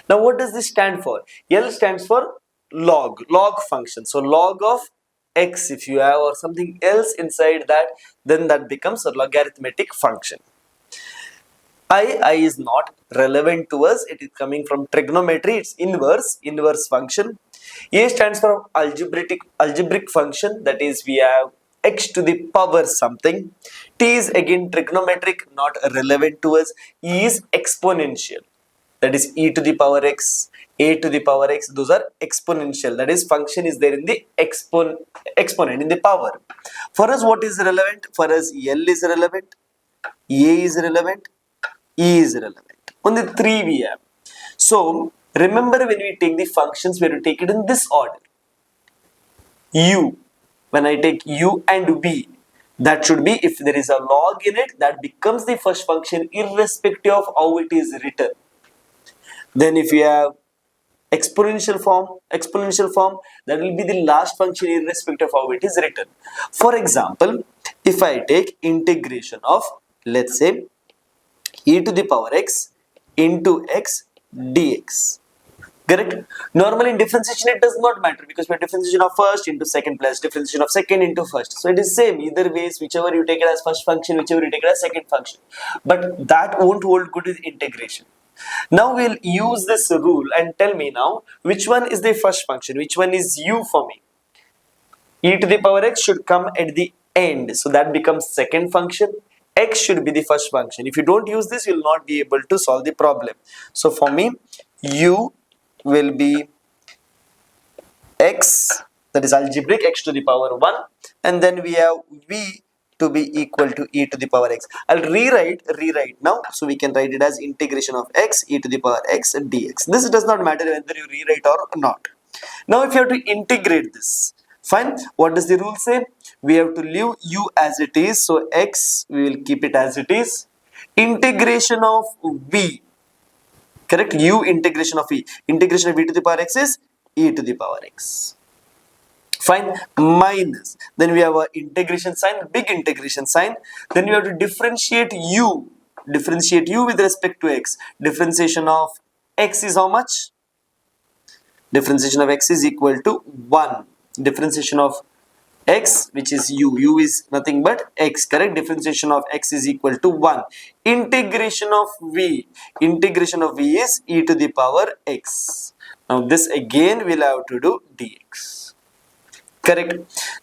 Now what does this stand for? L stands for log function. So log of x if you have, or something else inside that, then that becomes a logarithmic function. I is not relevant to us. It is coming from trigonometry. It's inverse function. A stands for algebraic function. That is, we have x to the power something. T is again trigonometric, not relevant to us. E is exponential, that is e to the power x, a to the power x, those are exponential, that is function is there in the exponent in the power. For us, what is relevant? For us, L is relevant, A is relevant, E is relevant. Only three we have. So remember, when we take the functions, we have to take it in this order. U, when I take U and V, that should be, if there is a log in it, that becomes the first function irrespective of how it is written. Then if you have exponential form, that will be the last function irrespective of how it is written. For example, if I take integration of, let's say, e to the power x into x dx. Correct? Normally in differentiation it does not matter, because we have differentiation of first into second plus differentiation of second into first. So it is same either ways, whichever you take it as first function, whichever you take it as second function. But that won't hold good with integration. Now we'll use this rule and tell me now which one is the first function, which one is u for me. E to the power x should come at the end, so that becomes second function. X should be the first function. If you don't use this, you will not be able to solve the problem. So for me, u will be x, that is algebraic, x to the power 1, and then we have v to be equal to e to the power x. I'll rewrite now, so we can write it as integration of x e to the power x dx. This does not matter whether you rewrite or not. Now if you have to integrate this, fine, what does the rule say? We have to leave u as it is, so x we will keep it as it is. Integration of v, correct, u integration of v, integration of v to the power x is e to the power x. Fine, minus, then we have a integration sign, big integration sign, then we have to differentiate u with respect to x. Differentiation of x is how much? Differentiation of x is equal to 1. Differentiation of x, which is u is nothing but x, correct? Differentiation of x is equal to 1. Integration of v is e to the power x. Now this again we'll have to do dx. Correct.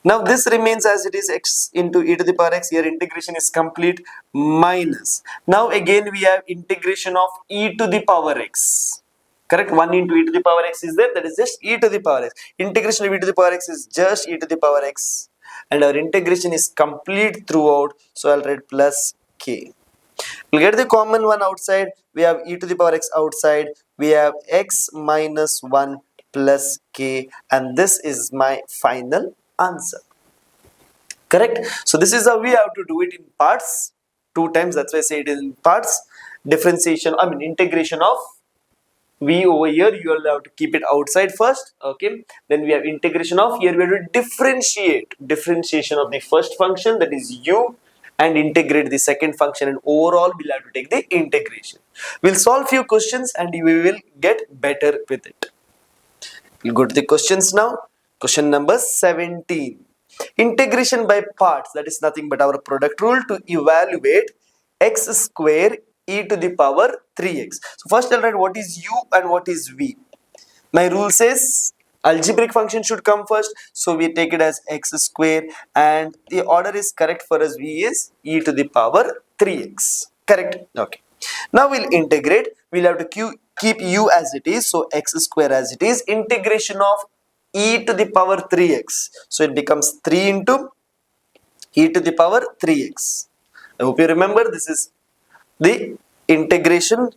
Now this remains as it is, x into e to the power x. Here integration is complete, minus. Now again we have integration of e to the power x. Correct. 1 into e to the power x is there, that is just e to the power x. Integration of e to the power x is just e to the power x. And our integration is complete throughout, so I'll write plus k. We'll get the common one outside. We have e to the power x outside. We have x minus 1 plus k, and this is my final answer. Correct? So this is how we have to do it in parts. 2 times, that's why I say it is in parts. Differentiation, integration of v over here, you will have to keep it outside first. Okay, then we have integration of, here we have to differentiation of the first function, that is u, and integrate the second function, and overall we'll have to take the integration. We'll solve few questions and we will get better with it. We'll go to the questions now. Question number 17. Integration by parts, that is nothing but our product rule to evaluate x square e to the power 3x. So first I'll write what is u and what is v. My rule says algebraic function should come first, so we take it as x square, and the order is correct for us. V is e to the power 3x. Correct? Okay. Now we'll integrate. We'll have to keep u as it is, so x square as it is. Integration of e to the power 3x. So it becomes 3 into e to the power 3x. I hope you remember this is the integration.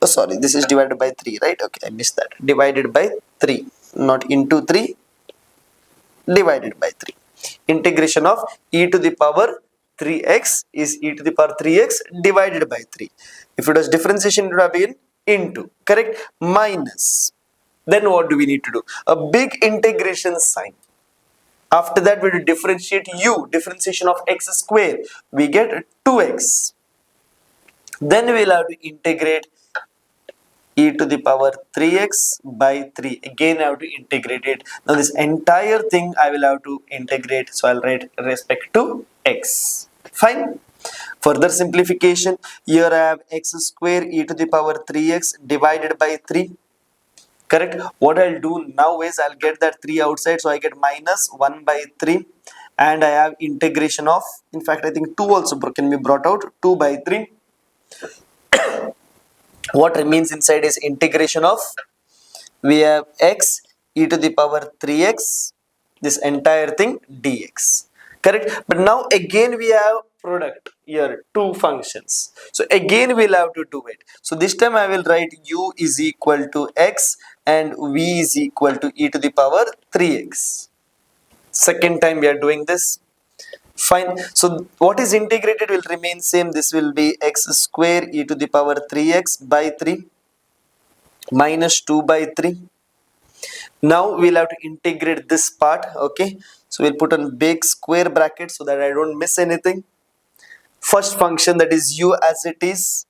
Oh, sorry, this is divided by 3, right? Okay, I missed that. Divided by 3, not into 3, divided by 3. Integration of e to the power 3x is e to the power 3x divided by 3. If it was differentiation, it would have been into, correct? Minus. Then what do we need to do? A big integration sign. After that, we will differentiate u, differentiation of x square. We get 2x. Then we will have to integrate e to the power 3x by 3. Again, I have to integrate it. Now, this entire thing I will have to integrate. So, I'll write respect to x. Fine. Further simplification. Here I have x square e to the power 3x divided by 3. Correct. What I'll do now is I'll get that 3 outside. So, I get minus 1 by 3. and I have integration of, in fact I think 2 also can be brought out, 2 by 3. What remains inside is integration of, we have x e to the power 3x, this entire thing dx, correct. But now again we have product here, two functions, so again we'll have to do it. So this time I will write u is equal to x and v is equal to e to the power 3x. Second time we are doing this. Fine. So what is integrated will remain same. This will be x square e to the power 3x by 3 minus 2 by 3. Now we'll have to integrate this part. Okay. So we'll put on big square bracket so that I don't miss anything. First function, that is u as it is.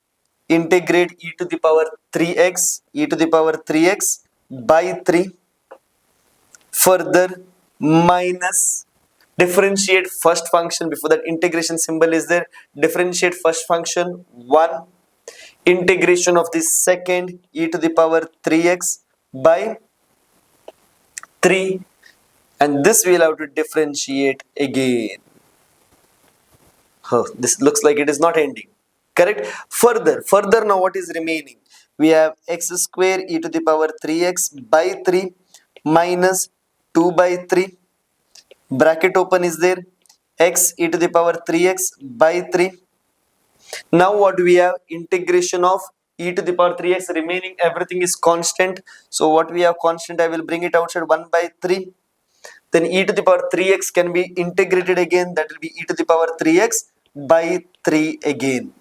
Integrate e to the power 3x, e to the power 3x by 3. Further minus, differentiate first function, before that integration symbol is there, differentiate first function 1, integration of the second e to the power 3x by 3, and this we'll have to differentiate again. Oh, this looks like it is not ending, correct. Further now what is remaining, we have x square e to the power 3x by 3 minus 2 by 3, bracket open is there, x e to the power 3x by 3. Now what we have, integration of e to the power 3x, remaining everything is constant. So what we have constant, I will bring it outside, 1 by 3. Then e to the power 3x can be integrated again, that will be e to the power 3x by 3 again.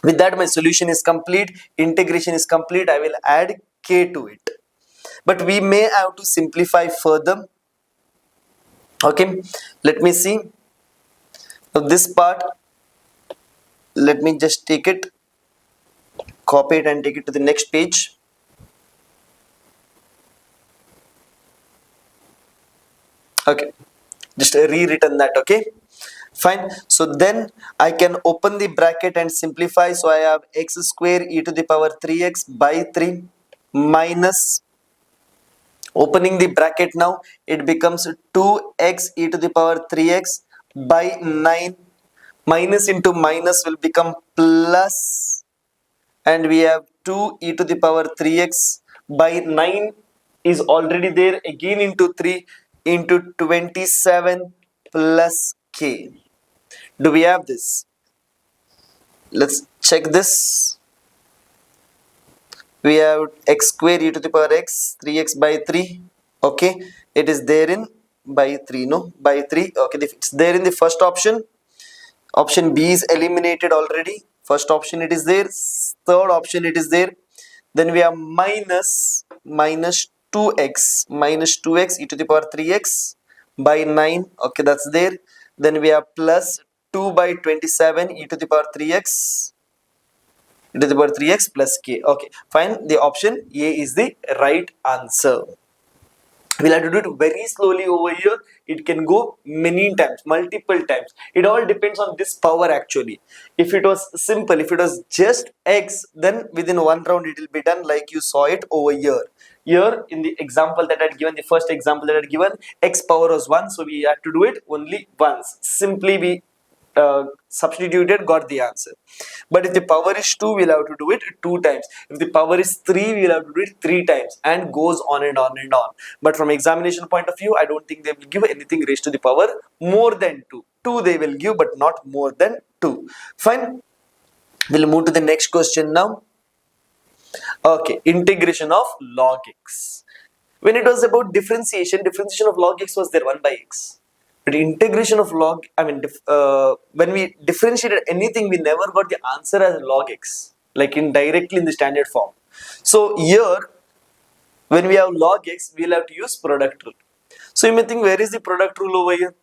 With that my solution is complete, integration is complete. I will add k to it, but we may have to simplify further. Okay, let me see. Now this part, let me just take it, copy it and take it to the next page. Okay, just rewritten that. Okay, fine. So then I can open the bracket and simplify. So I have x square e to the power 3x by 3 minus, opening the bracket now, it becomes 2x e to the power 3x by 9, minus into minus will become plus, and we have 2 e to the power 3x by 9 is already there, again into 3 into 27 plus k. Do we have this? Let's check this. We have x square e to the power x 3x by 3. Okay, it is there in by 3, no, by 3. Okay, it's there in the first option. Option B is eliminated already. First option it is there, third option it is there. Then we have minus 2x e to the power 3x by 9. Okay, that's there. Then we have plus 2 by 27 e to the power 3x e to the power 3x plus k. Okay, fine. The option A is the right answer. We'll have to do it very slowly over here. It can go many times, multiple times. It all depends on this power actually. If it was simple, if it was just x, then within one round it will be done, like you saw it over here. Here in the example that I had given, the first example that I had given, x power was 1, so we had to do it only once. Simply we substituted, got the answer. But if the power is 2, we'll have to do it 2 times. If the power is 3, we'll have to do it 3 times, and goes on and on and on. But from examination point of view, I don't think they will give anything raised to the power more than 2. 2 they will give, but not more than 2. Fine. We'll move to the next question now. Okay, integration of log x. When it was about differentiation of log x was there 1 by x. But integration of log, when we differentiated anything, we never got the answer as log x, like directly in the standard form. So here, when we have log x, we'll have to use product rule. So you may think, where is the product rule over here?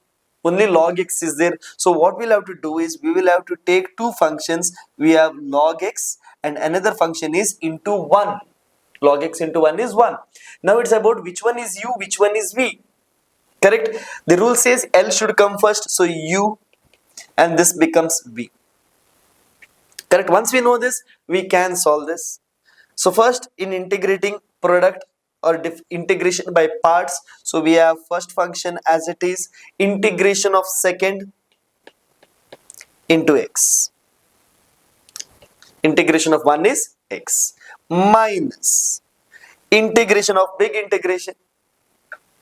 Only log x is there. So what we'll have to do is, we will have to take two functions. We have log x and another function is into 1. Log x into 1 is 1. Now it's about which one is u, which one is v. Correct? The rule says L should come first, so U, and this becomes V. Correct? Once we know this, we can solve this. So first, in integrating product or integration by parts. So we have first function as it is, integration of second into x. Integration of 1 is x minus integration of big integration.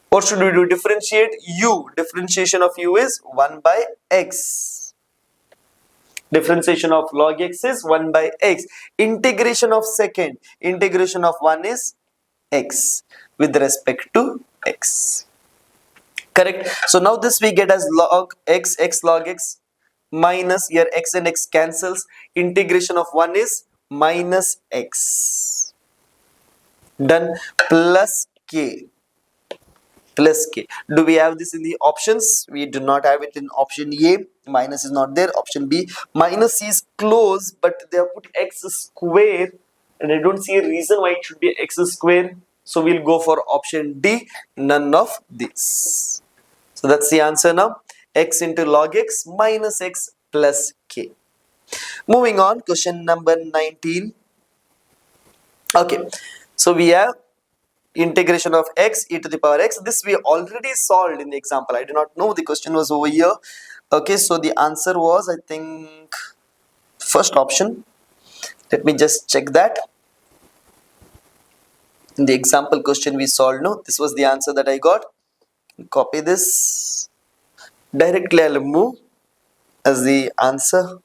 What should we do? Differentiate u. Differentiation of u is 1 by x. Differentiation of log x is 1 by x. Integration of second. Integration of 1 is x with respect to x. Correct. So now this we get as log x, x log x minus, here x and x cancels. Integration of 1 is minus x. Done. Plus k. Plus k. Do we have this in the options? We do not have it in option A. Minus is not there. Option B. Minus is close, but they have put x square, and I don't see a reason why it should be x square. So we'll go for option D. None of this. So that's the answer now. X into log x minus x plus k. Moving on, question number 19. Okay, so we have integration of x e to the power x. This we already solved in the example. I do not know, the question was over here. Okay, so the answer was, I think, first option. Let me just check that. In the example question we solved, no, this was the answer that I got. Copy this. Directly I'll move as the answer.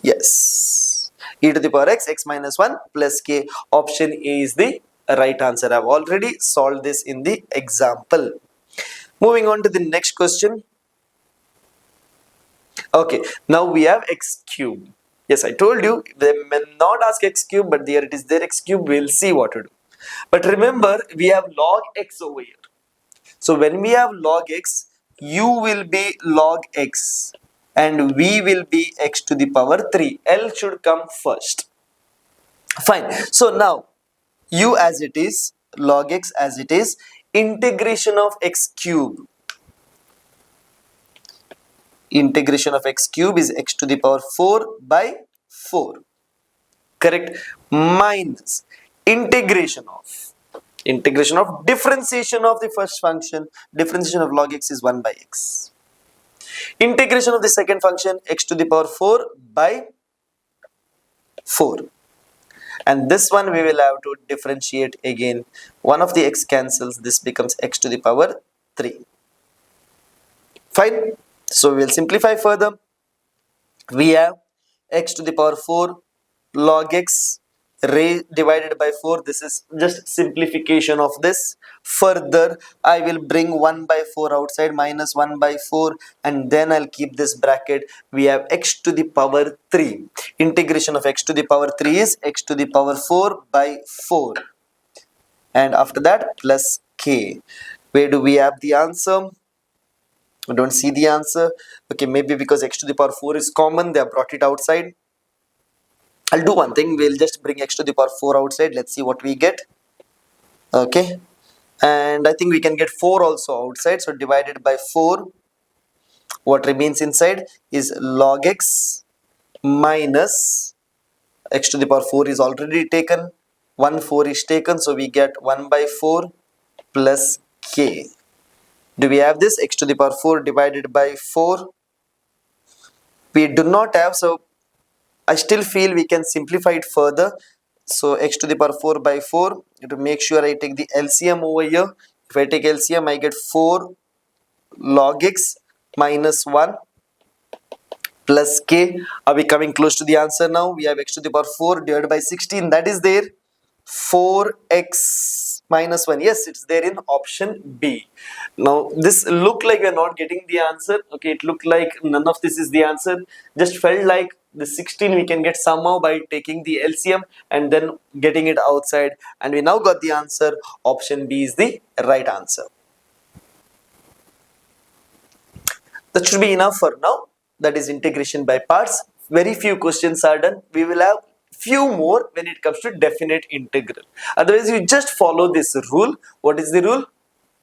Yes. E to the power x, x minus 1 plus k. Option A is the right answer. I've already solved this in the example. Moving on to the next question. Okay, now we have x cube. Yes, I told you they may not ask x cube, but there it is there, x cube. We'll see what to do. But remember, we have log x over here. So when we have log x, u will be log x and v will be x to the power 3. L should come first. Fine. So now u as it is, log x as it is, integration of x cube. Integration of x cube is x to the power 4 by 4. Correct. Minus integration of differentiation of the first function. Differentiation of log x is 1 by x. Integration of the second function, x to the power 4 by 4. And this one we will have to differentiate again. One of the x cancels, this becomes x to the power 3. Fine. So we will simplify further. We have x to the power 4 log x divided by 4. This is just simplification of this. Further, I will bring 1 by 4 outside, minus 1 by 4, and then I'll keep this bracket. We have x to the power 3. Integration of x to the power 3 is x to the power 4 by 4. And after that, plus k. Where do we have the answer? I don't see the answer. Okay, maybe because x to the power 4 is common, they have brought it outside. I'll do one thing. We'll just bring x to the power 4 outside. Let's see what we get. Okay. And I think we can get 4 also outside. So divided by 4. What remains inside is log x minus x to the power 4 is already taken. 1 4 is taken. So we get 1 by 4 plus k. Do we have this? X to the power 4 divided by 4. We do not have, so I still feel we can simplify it further. So x to the power 4 by 4. To make sure I take the LCM over here. If I take LCM, I get 4 log x minus 1 plus k. Are we coming close to the answer now? We have x to the power 4 divided by 16. That is there. 4x minus 1. Yes, it's there in option B. Now this looked like we're not getting the answer. Okay, it looked like none of this is the answer. Just felt like the 16 we can get somehow by taking the LCM and then getting it outside, and we now got the answer. Option B is the right answer. That should be enough for now. That is integration by parts. Very few questions are done. We will have few more when it comes to definite integral. Otherwise, you just follow this rule. What is the rule?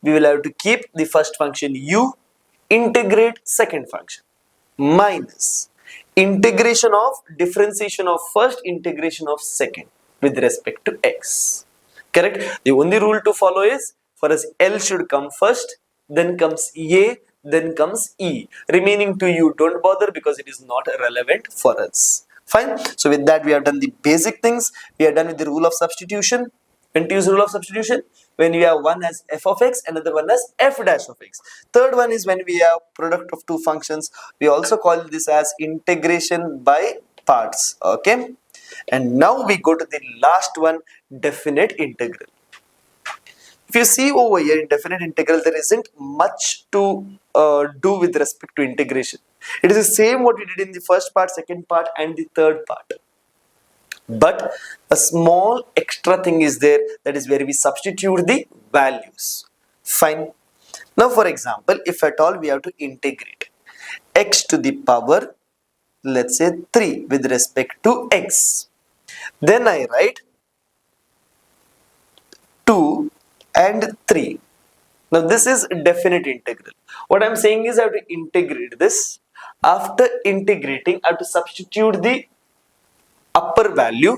We will have to keep the first function u, integrate second function, minus integration of differentiation of first, integration of second. with respect to x. Correct? The only rule to follow is, for us, L should come first, then comes A, then comes E. Remaining to U, don't bother because it is not relevant for us. Fine. So with that, we have done the basic things. We are done with the rule of substitution. When to use rule of substitution? When you have one as f of x, another one as f dash of x. Third one is when we have product of two functions. We also call this as integration by parts. Okay. And now we go to the last one, definite integral. If you see over here in definite integral, there isn't much to do with respect to integration. It is the same what we did in the first part, second part, and the third part. But a small extra thing is there, that is where we substitute the values. Fine. Now, for example, if at all we have to integrate x to the power, let's say 3 with respect to x, then I write 2 and 3. Now this is definite integral. What I'm saying is I have to integrate this. After integrating, I have to substitute the upper value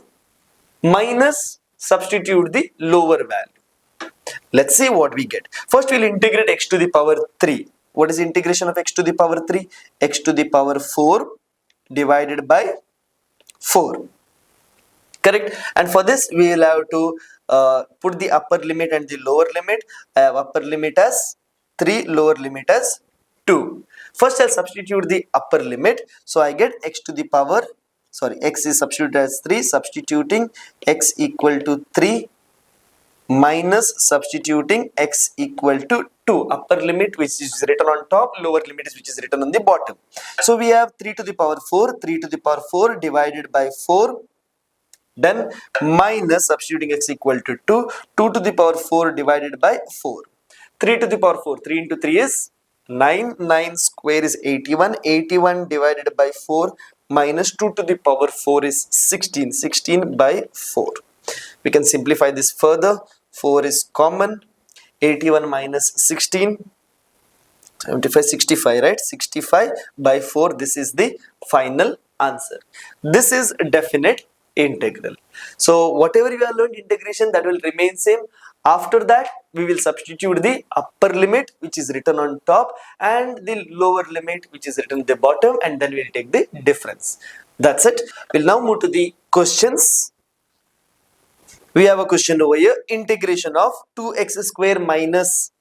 minus substitute the lower value. Let's see what we get. First we'll integrate x to the power 3. What is the integration of x to the power 3? X to the power 4 divided by 4. Correct? And for this we will have to put the upper limit and the lower limit. I have upper limit as 3, lower limit as 2. First I'll substitute the upper limit. So I get x to the power, x is substituted as 3, substituting x equal to 3 minus substituting x equal to 2. Upper limit which is written on top, lower limit is which is written on the bottom. So we have 3 to the power 4, 3 to the power 4 divided by 4. Then minus substituting x equal to 2, 2 to the power 4 divided by 4. 3 to the power 4, 3 into 3 is 9, 9 square is 81, 81 divided by 4 minus 2 to the power 4 is 16, 16 by 4. We can simplify this further, 4 is common, 81 minus 16, 75, 65, right? 65 by 4, this is the final answer. This is definite integral. So whatever you have learned integration, that will remain same. After that we will substitute the upper limit which is written on top and the lower limit which is written at the bottom, and then we will take the difference. That's it. We'll now move to the questions. We have a question over here. Integration of 2x square minus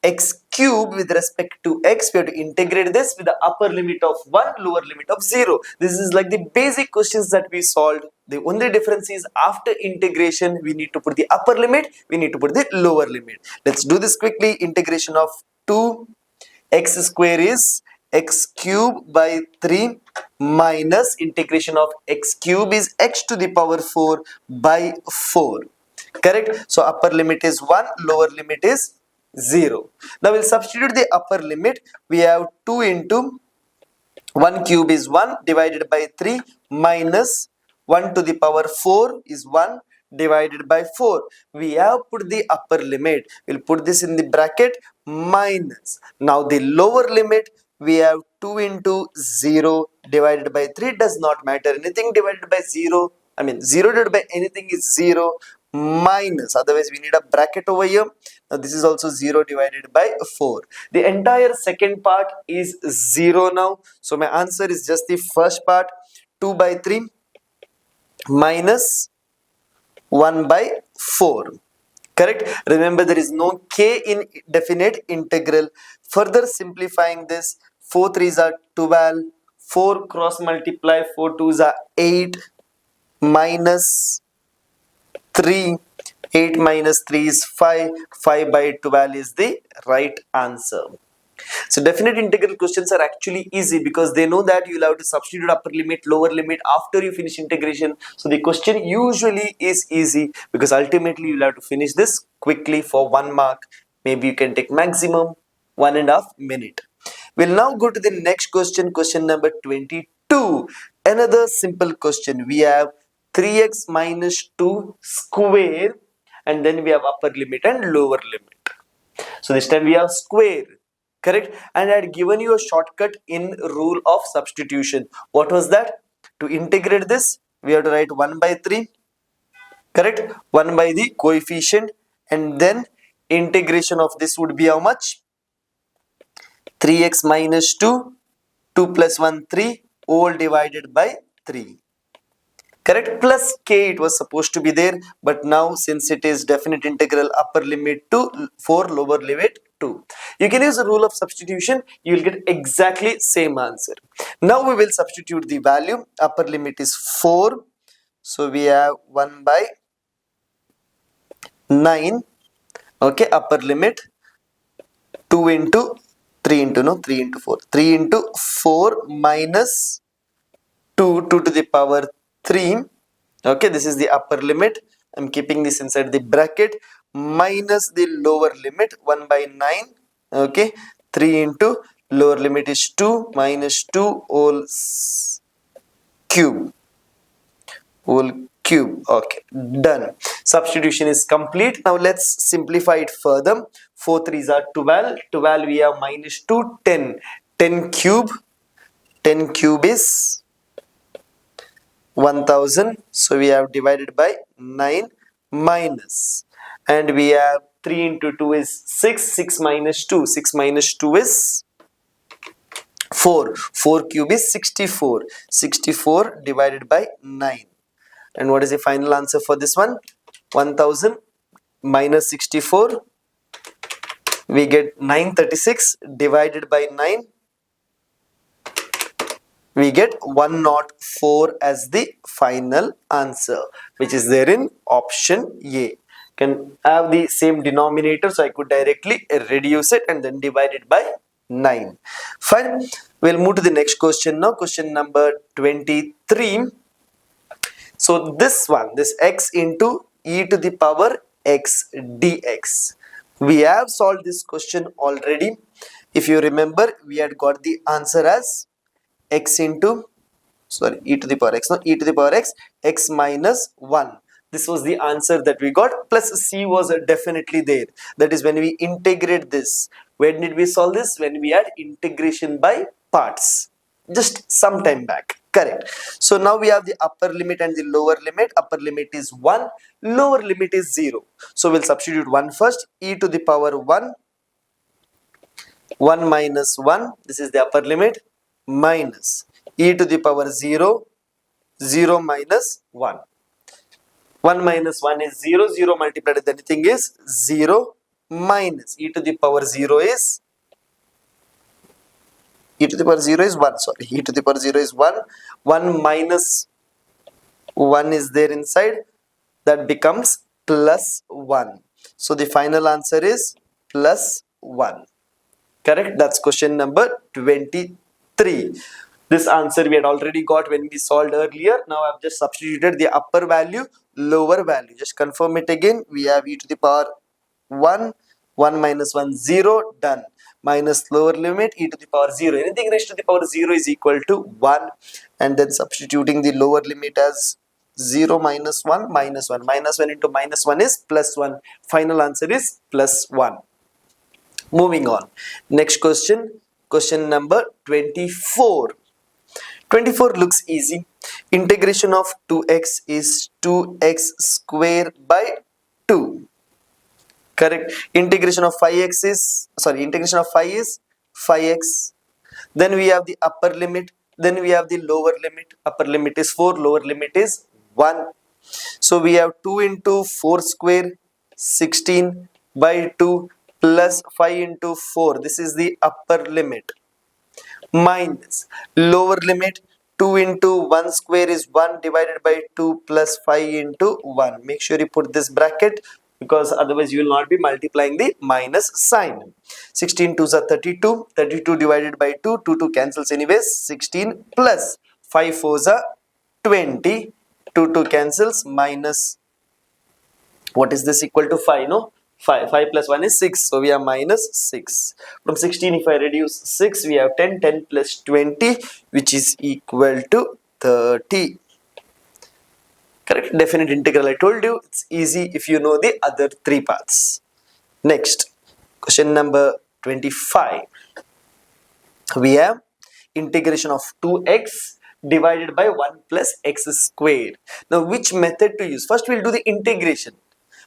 x cube with respect to x. We have to integrate this with the upper limit of 1, lower limit of 0. This is like the basic questions that we solved. The only difference is after integration we need to put the upper limit, we need to put the lower limit. Let's do this quickly. Integration of 2x square is x cube by 3 minus integration of x cube is x to the power 4 by 4. Correct? So upper limit is 1, lower limit is 0. Now we'll substitute the upper limit. We have 2 into 1 cube is 1 divided by 3 minus 1 to the power 4 is 1 divided by 4. We have put the upper limit. We'll put this in the bracket minus. Now the lower limit, we have 2 into 0 divided by 3. Does not matter. Anything divided by 0, 0 divided by anything is 0 minus. Otherwise we need a bracket over here. Now this is also 0 divided by 4. The entire second part is 0 now. So my answer is just the first part. 2 by 3 minus 1 by 4. Correct? Remember there is no k in definite integral. Further simplifying this, 4 3s are 12, 4 cross multiply, 4 2s are 8 minus 3, 8 minus 3 is 5, 5 by 12 is the right answer. So definite integral questions are actually easy because they know that you'll have to substitute upper limit, lower limit after you finish integration. So the question usually is easy because ultimately you'll have to finish this quickly for 1 mark. Maybe you can take maximum 1.5 minutes. We'll now go to the next question, question number 22. Another simple question. We have 3x minus 2 square and then we have upper limit and lower limit. So this time we have square. Correct? And I had given you a shortcut in rule of substitution. What was that? To integrate this, we have to write 1 by 3. correct? 1 by the coefficient, and then integration of this would be how much? 3x minus 2, 2 plus 1 3, all divided by 3, correct? Plus k, it was supposed to be there, but now since it is definite integral, upper limit to 4, lower limit 2, you can use the rule of substitution. You will get exactly same answer. Now we will substitute the value. Upper limit is 4, so we have 1 by 9, okay? Upper limit 2 into 3 into, no, 3 into 4, 3 into 4 minus 2, 2 to the power 3, okay? This is the upper limit. I'm keeping this inside the bracket, minus the lower limit 1 by 9, okay? 3 into lower limit is 2 minus 2 cube, whole cube, okay? Done. Substitution is complete. Now let's simplify it further. 4 3s are 12, 12 we have minus 2, 10, 10 cube, 10 cube is 1000, so we have divided by 9, minus, and we have 3 into 2 is 6, 6 minus 2, 6 minus 2 is 4, 4 cube is 64, 64 divided by 9, and what is the final answer for this one? 1000 minus 64, we get 936, divided by 9, we get 104 as the final answer, which is there in option A. Can have the same denominator, so I could directly reduce it and then divide it by 9. Fine. We'll move to the next question now. Question number 23. So this one, this x into e to the power x dx. We have solved this question already. If you remember, we had got the answer as x into, sorry, e to the power x, no, e to the power x, x minus 1. This was the answer that we got, plus c was definitely there. That is when we integrate this. When did we solve this? When we had integration by parts, just some time back, correct? So now we have the upper limit and the lower limit. Upper limit is 1, lower limit is 0. So we'll substitute 1 first. E to the power 1, 1 minus 1, this is the upper limit, minus e to the power 0, 0 minus 1. 1 minus 1 is 0, 0 multiplied with anything is 0, minus e to the power 0 is, e to the power 0 is 1, sorry, e to the power 0 is 1, 1 minus 1 is there inside, that becomes plus 1. So the final answer is plus 1. Correct? That's question number 23. This answer we had already got when we solved earlier. Now I've just substituted the upper value, lower value. Just confirm it again. We have e to the power 1, 1 minus 1, 0, done. Minus lower limit, e to the power 0. Anything raised to the power 0 is equal to 1. And then substituting the lower limit as 0 minus 1, minus 1. Minus 1 into minus 1 is plus 1. Final answer is plus 1. Moving on. Next question. Question number 24. 24 looks easy. Integration of 2x is 2x square by 2. Correct. Integration of 5x is, sorry, integration of 5 is 5x. Then we have the upper limit. Then we have the lower limit. Upper limit is 4, lower limit is 1. So we have 2 into 4 square, 16 by 2 plus 5 into 4. This is the upper limit. Minus lower limit, 2 into 1 square is 1 divided by 2 plus 5 into 1. Make sure you put this bracket, because otherwise you will not be multiplying the minus sign. 16 2s are 32. 32 divided by 2, 2 cancels anyways. 16 plus 5 4s are 20. 2 cancels, minus, what is this, equal to 5, no? 5 plus 1 is 6, so we have minus 6. From 16, if I reduce 6, we have 10, 10 plus 20, which is equal to 30. Correct? Definite integral, I told you, it's easy if you know the other 3 parts. Next, question number 25. We have integration of 2x divided by 1 plus x squared. Now which method to use? First we'll do the integration.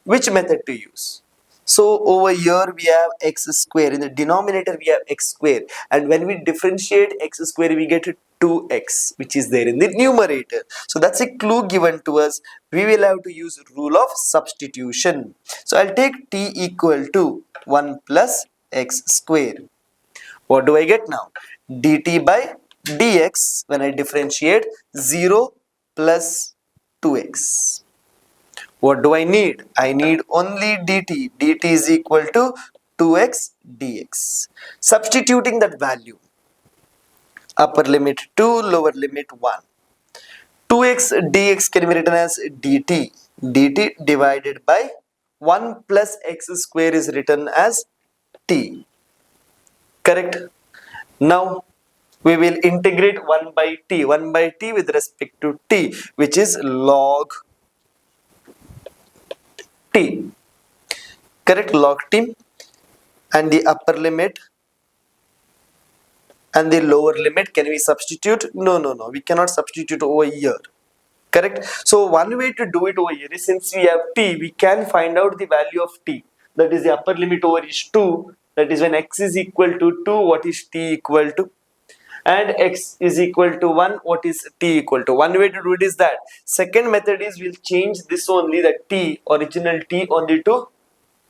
Which method to use? So over here we have x square, in the denominator we have x square, and when we differentiate x square we get 2x, which is there in the numerator. So that's a clue given to us. We will have to use rule of substitution. So I'll take t equal to 1 plus x square. What do I get now? Dt by dx, when I differentiate 0 plus 2x. What do I need? I need only dt. Dt is equal to 2x dx. Substituting that value. Upper limit 2, lower limit 1. 2x dx can be written as dt. Dt divided by 1 plus x square is written as t. Correct? Now we will integrate 1 by t. 1 by t with respect to t, which is log t. Correct? Log t. And the upper limit and the lower limit, can we substitute? No, we cannot substitute over here. Correct? So one way to do it over here is, since we have t, we can find out the value of t. That is, the upper limit over is 2. That is, when x is equal to 2, what is t equal to? And x is equal to 1, what is t equal to? One way to do it is that. Second method is, we'll change this only, the t, original t only to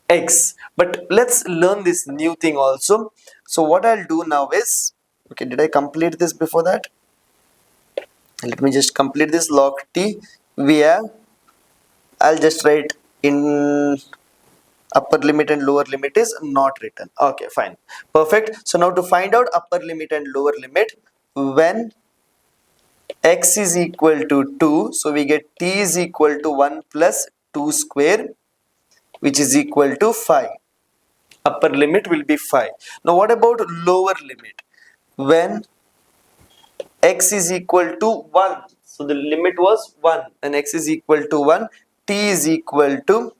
x. But let's learn this new thing also. So what I'll do now is, okay, did I complete this before that? Let me just complete this. Log t, we have, I'll just write in upper limit and lower limit is not written. Okay, fine, perfect. So now to find out upper limit and lower limit, when x is equal to 2, so we get t is equal to 1 plus 2 square, which is equal to 5. Upper limit will be 5. Now what about lower limit? When x is equal to 1, so the limit was 1, and x is equal to 1, t is equal to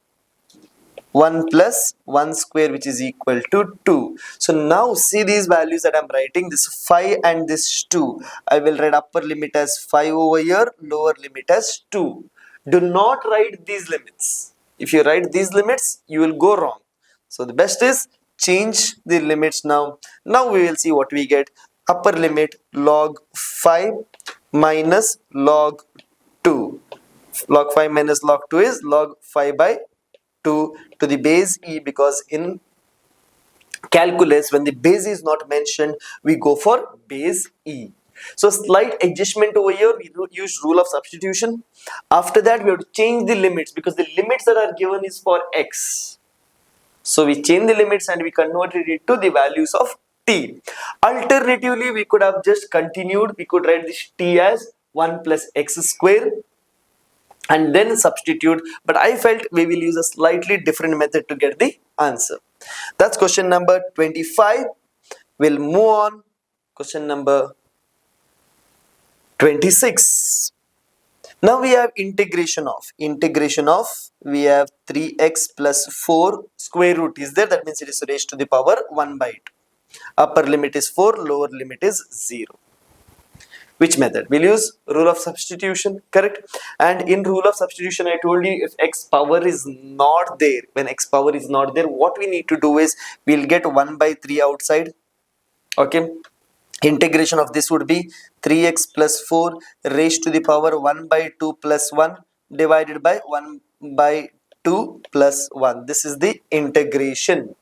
1 plus 1 square, which is equal to 2. So now see these values that I'm writing, this 5 and this 2. I will write upper limit as 5 over here, lower limit as 2. Do not write these limits. If you write these limits, you will go wrong. So the best is change the limits now. Now we will see what we get. Upper limit log 5 minus log 2. Log 5 minus log 2 is log 5 by 2 to the base e, because in calculus when the base is not mentioned we go for base e. So slight adjustment over here, we use rule of substitution. After that we have to change the limits, because the limits that are given is for x. So we change the limits and we converted it to the values of t. Alternatively, we could have just continued. We could write this t as 1 plus x square and then substitute. But I felt we will use a slightly different method to get the answer. That's question number 25. We'll move on. Question number 26. Now we have integration of, we have 3x plus 4 square root is there, that means it is raised to the power 1 by 2. Upper limit is 4, lower limit is 0. Which method? We'll use rule of substitution, correct? And in rule of substitution I told you, if x power is not there, when x power is not there, what we need to do is we'll get 1 by 3 outside. Okay, integration of this would be 3x plus 4 raised to the power 1 by 2 plus 1 divided by 1 by 2 plus 1. This is the integration.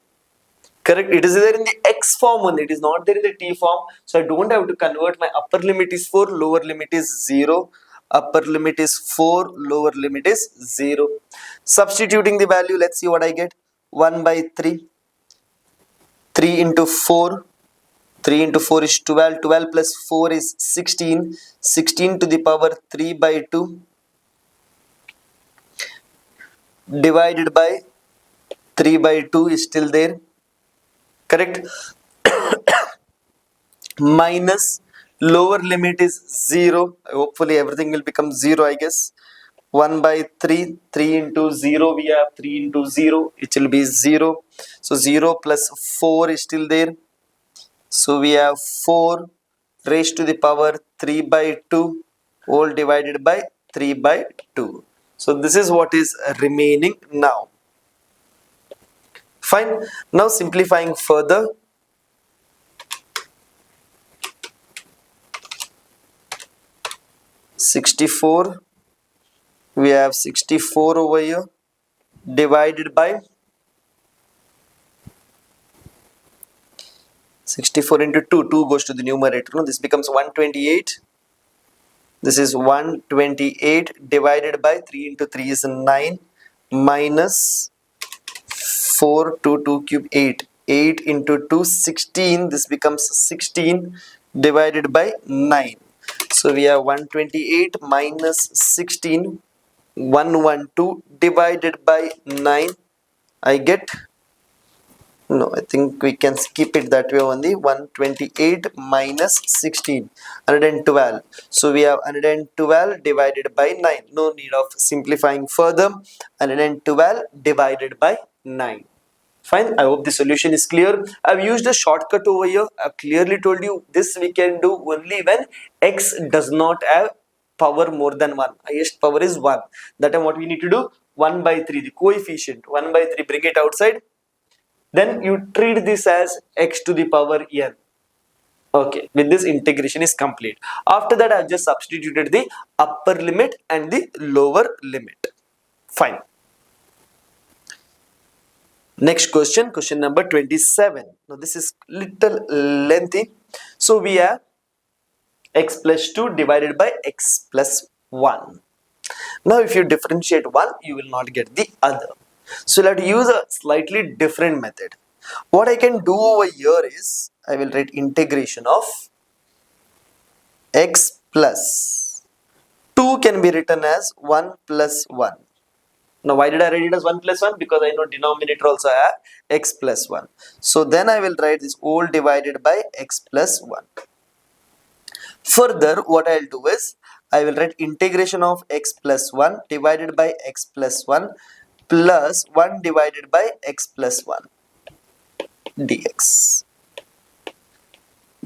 Correct? It is there in the x form only. It is not there in the t form. So I don't have to convert. My upper limit is 4, lower limit is 0. Upper limit is 4, lower limit is 0. Substituting the value, let's see what I get. 1 by 3. 3 into 4. 3 into 4 is 12. 12 plus 4 is 16. 16 to the power 3 by 2. Divided by 3 by 2 is still there. Correct? Minus lower limit is 0. Hopefully everything will become 0, I guess. 1 by 3. 3 into 0, we have 3 into 0. It will be 0. So 0 plus 4 is still there. So we have 4 raised to the power 3 by 2 all divided by 3 by 2. So this is what is remaining now. Fine. Now simplifying further, 64, we have 64 over here divided by 64 into 2, 2 goes to the numerator. No, this becomes 128. This is 128 divided by 3 into 3 is 9 minus 4 to 2 cube 8. 8 into 2 16. This becomes 16 divided by 9. So we have 128 minus 16, 112 divided by 9. I get, no, I think we can skip it that way only. 128 minus 16, 112. So we have 112 divided by 9. No need of simplifying further. 112 divided by 9. Fine. I hope the solution is clear. I've used a shortcut over here. I've clearly told you this we can do only when x does not have power more than 1. Highest power is 1. That time what we need to do? 1 by 3, the coefficient. 1 by 3, bring it outside. Then you treat this as x to the power n. Okay, with this integration is complete. After that, I've just substituted the upper limit and the lower limit. Fine. Next question, question number 27. Now this is little lengthy. So we have x plus 2 divided by x plus 1. Now if you differentiate one, you will not get the other. So let's use a slightly different method. What I can do over here is, I will write integration of x plus 2 can be written as 1 plus 1. Now why did I write it as 1 plus 1? Because I know denominator also have x plus 1. So then I will write this all divided by x plus 1. Further, what I will do is, I will write integration of x plus 1 divided by x plus 1 plus 1 divided by x plus 1 dx.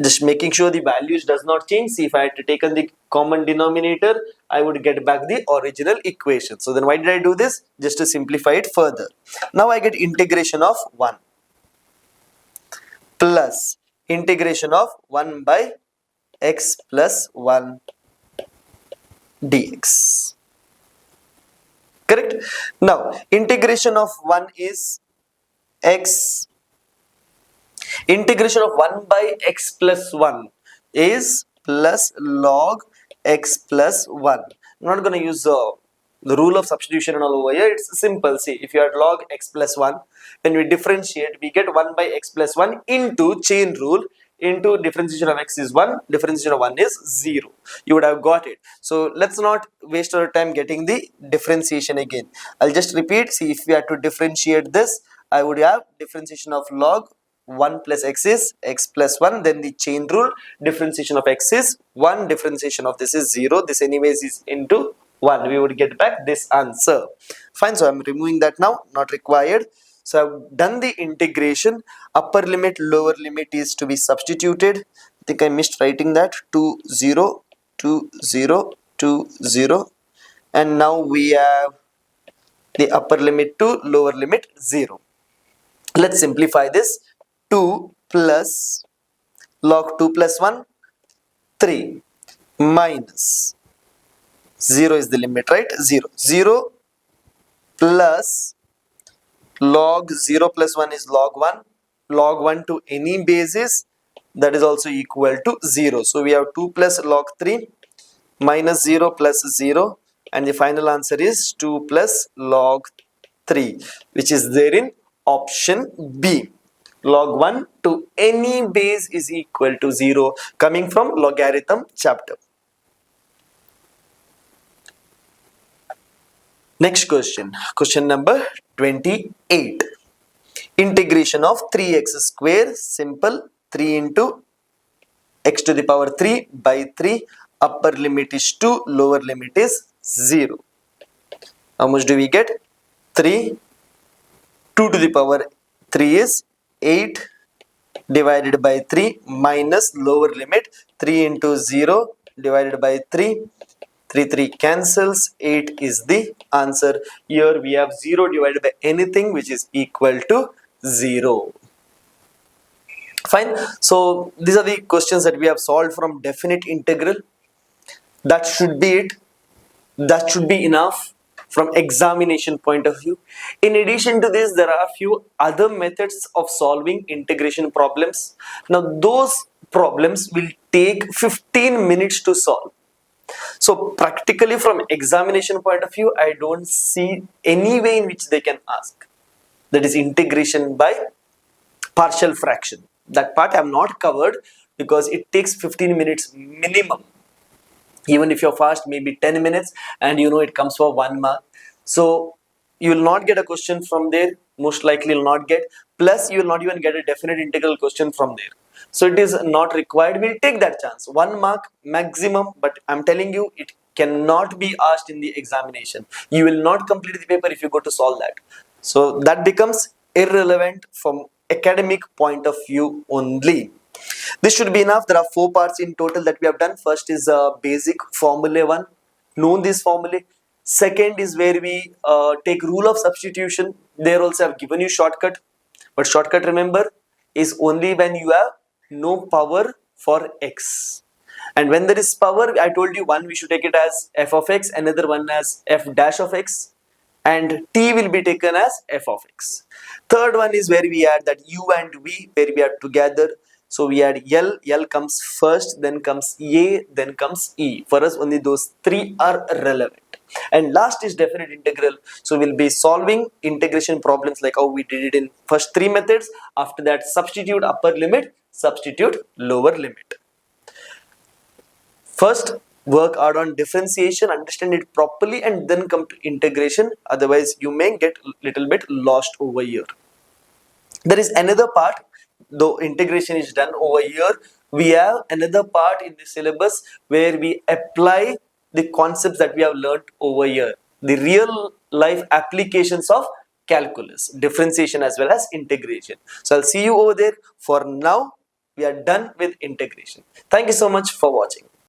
Just making sure the values does not change. See, if I had taken the common denominator, I would get back the original equation. So then why did I do this? Just to simplify it further. Now I get integration of 1 plus integration of 1 by x plus 1 dx. Correct? Now integration of 1 is x. Integration of 1 by x plus 1 is plus log x plus 1. I'm not going to use the rule of substitution and all over here. It's simple. See, if you had log x plus 1, then we differentiate, we get 1 by x plus 1 into chain rule into differentiation of x is 1, differentiation of 1 is 0. You would have got it. So let's not waste our time getting the differentiation again. I'll just repeat. See, if we had to differentiate this, I would have differentiation of log 1 plus x is x plus 1, then the chain rule, differentiation of x is 1, differentiation of this is 0, this anyways is into 1, we would get back this answer. Fine, so I'm removing that now, not required. So I've done the integration, upper limit, lower limit is to be substituted. I think I missed writing that, 2, 0, 2, 0, 2, 0, and now we have the upper limit to lower limit 0. Let's simplify this. 2 plus log 2 plus 1, 3 minus 0 is the limit, right? 0. 0 plus log 0 plus 1 is log 1. Log 1 to any basis, that is also equal to 0. So we have 2 plus log 3 minus 0 plus 0, and the final answer is 2 plus log 3, which is there in option B. Log 1 to any base is equal to 0, coming from logarithm chapter. Next question, question number 28. Integration of 3x square, simple, 3 into x to the power 3 by 3, upper limit is 2, lower limit is 0. How much do we get? 3, 2 to the power 3 is 8, divided by 3 minus lower limit 3 into 0 divided by 3. 3 cancels, 8 is the answer. Here we have 0 divided by anything which is equal to 0. Fine. So these are the questions that we have solved from definite integral. That should be it. That should be enough from examination point of view. In addition to this, there are a few other methods of solving integration problems. Now those problems will take 15 minutes to solve. So practically from examination point of view, I don't see any way in which they can ask. That is integration by partial fraction. That part I have not covered because it takes 15 minutes minimum. Even if you're fast, maybe 10 minutes, and it comes for 1 mark. So you will not get a question from there, most likely you'll not get, plus you will not even get a definite integral question from there. So it is not required. We'll take that chance, 1 mark maximum, but I'm telling you it cannot be asked in the examination. You will not complete the paper if you go to solve that. So that becomes irrelevant from academic point of view only. This should be enough. There are 4 parts in total that we have done. First is basic formula 1, know this formula. Second is where we take rule of substitution. There also have given you shortcut, but shortcut, remember, is only when you have no power for x. And when there is power, I told you, one we should take it as f of x, another one as f dash of x, and t will be taken as f of x. Third one is where we add that u and v, where we are together. So we add L comes first, then comes A, then comes E. For us, only those 3 are relevant. And last is definite integral. So we'll be solving integration problems like how we did it in first 3 methods. After that, substitute upper limit, substitute lower limit. First, work hard on differentiation, understand it properly, and then come to integration. Otherwise, you may get a little bit lost over here. There is another part. Though integration is done over here, we have another part in the syllabus where we apply the concepts that we have learned over here, the real life applications of calculus, differentiation as well as integration. So I'll see you over there. For now, we are done with integration. Thank you so much for watching.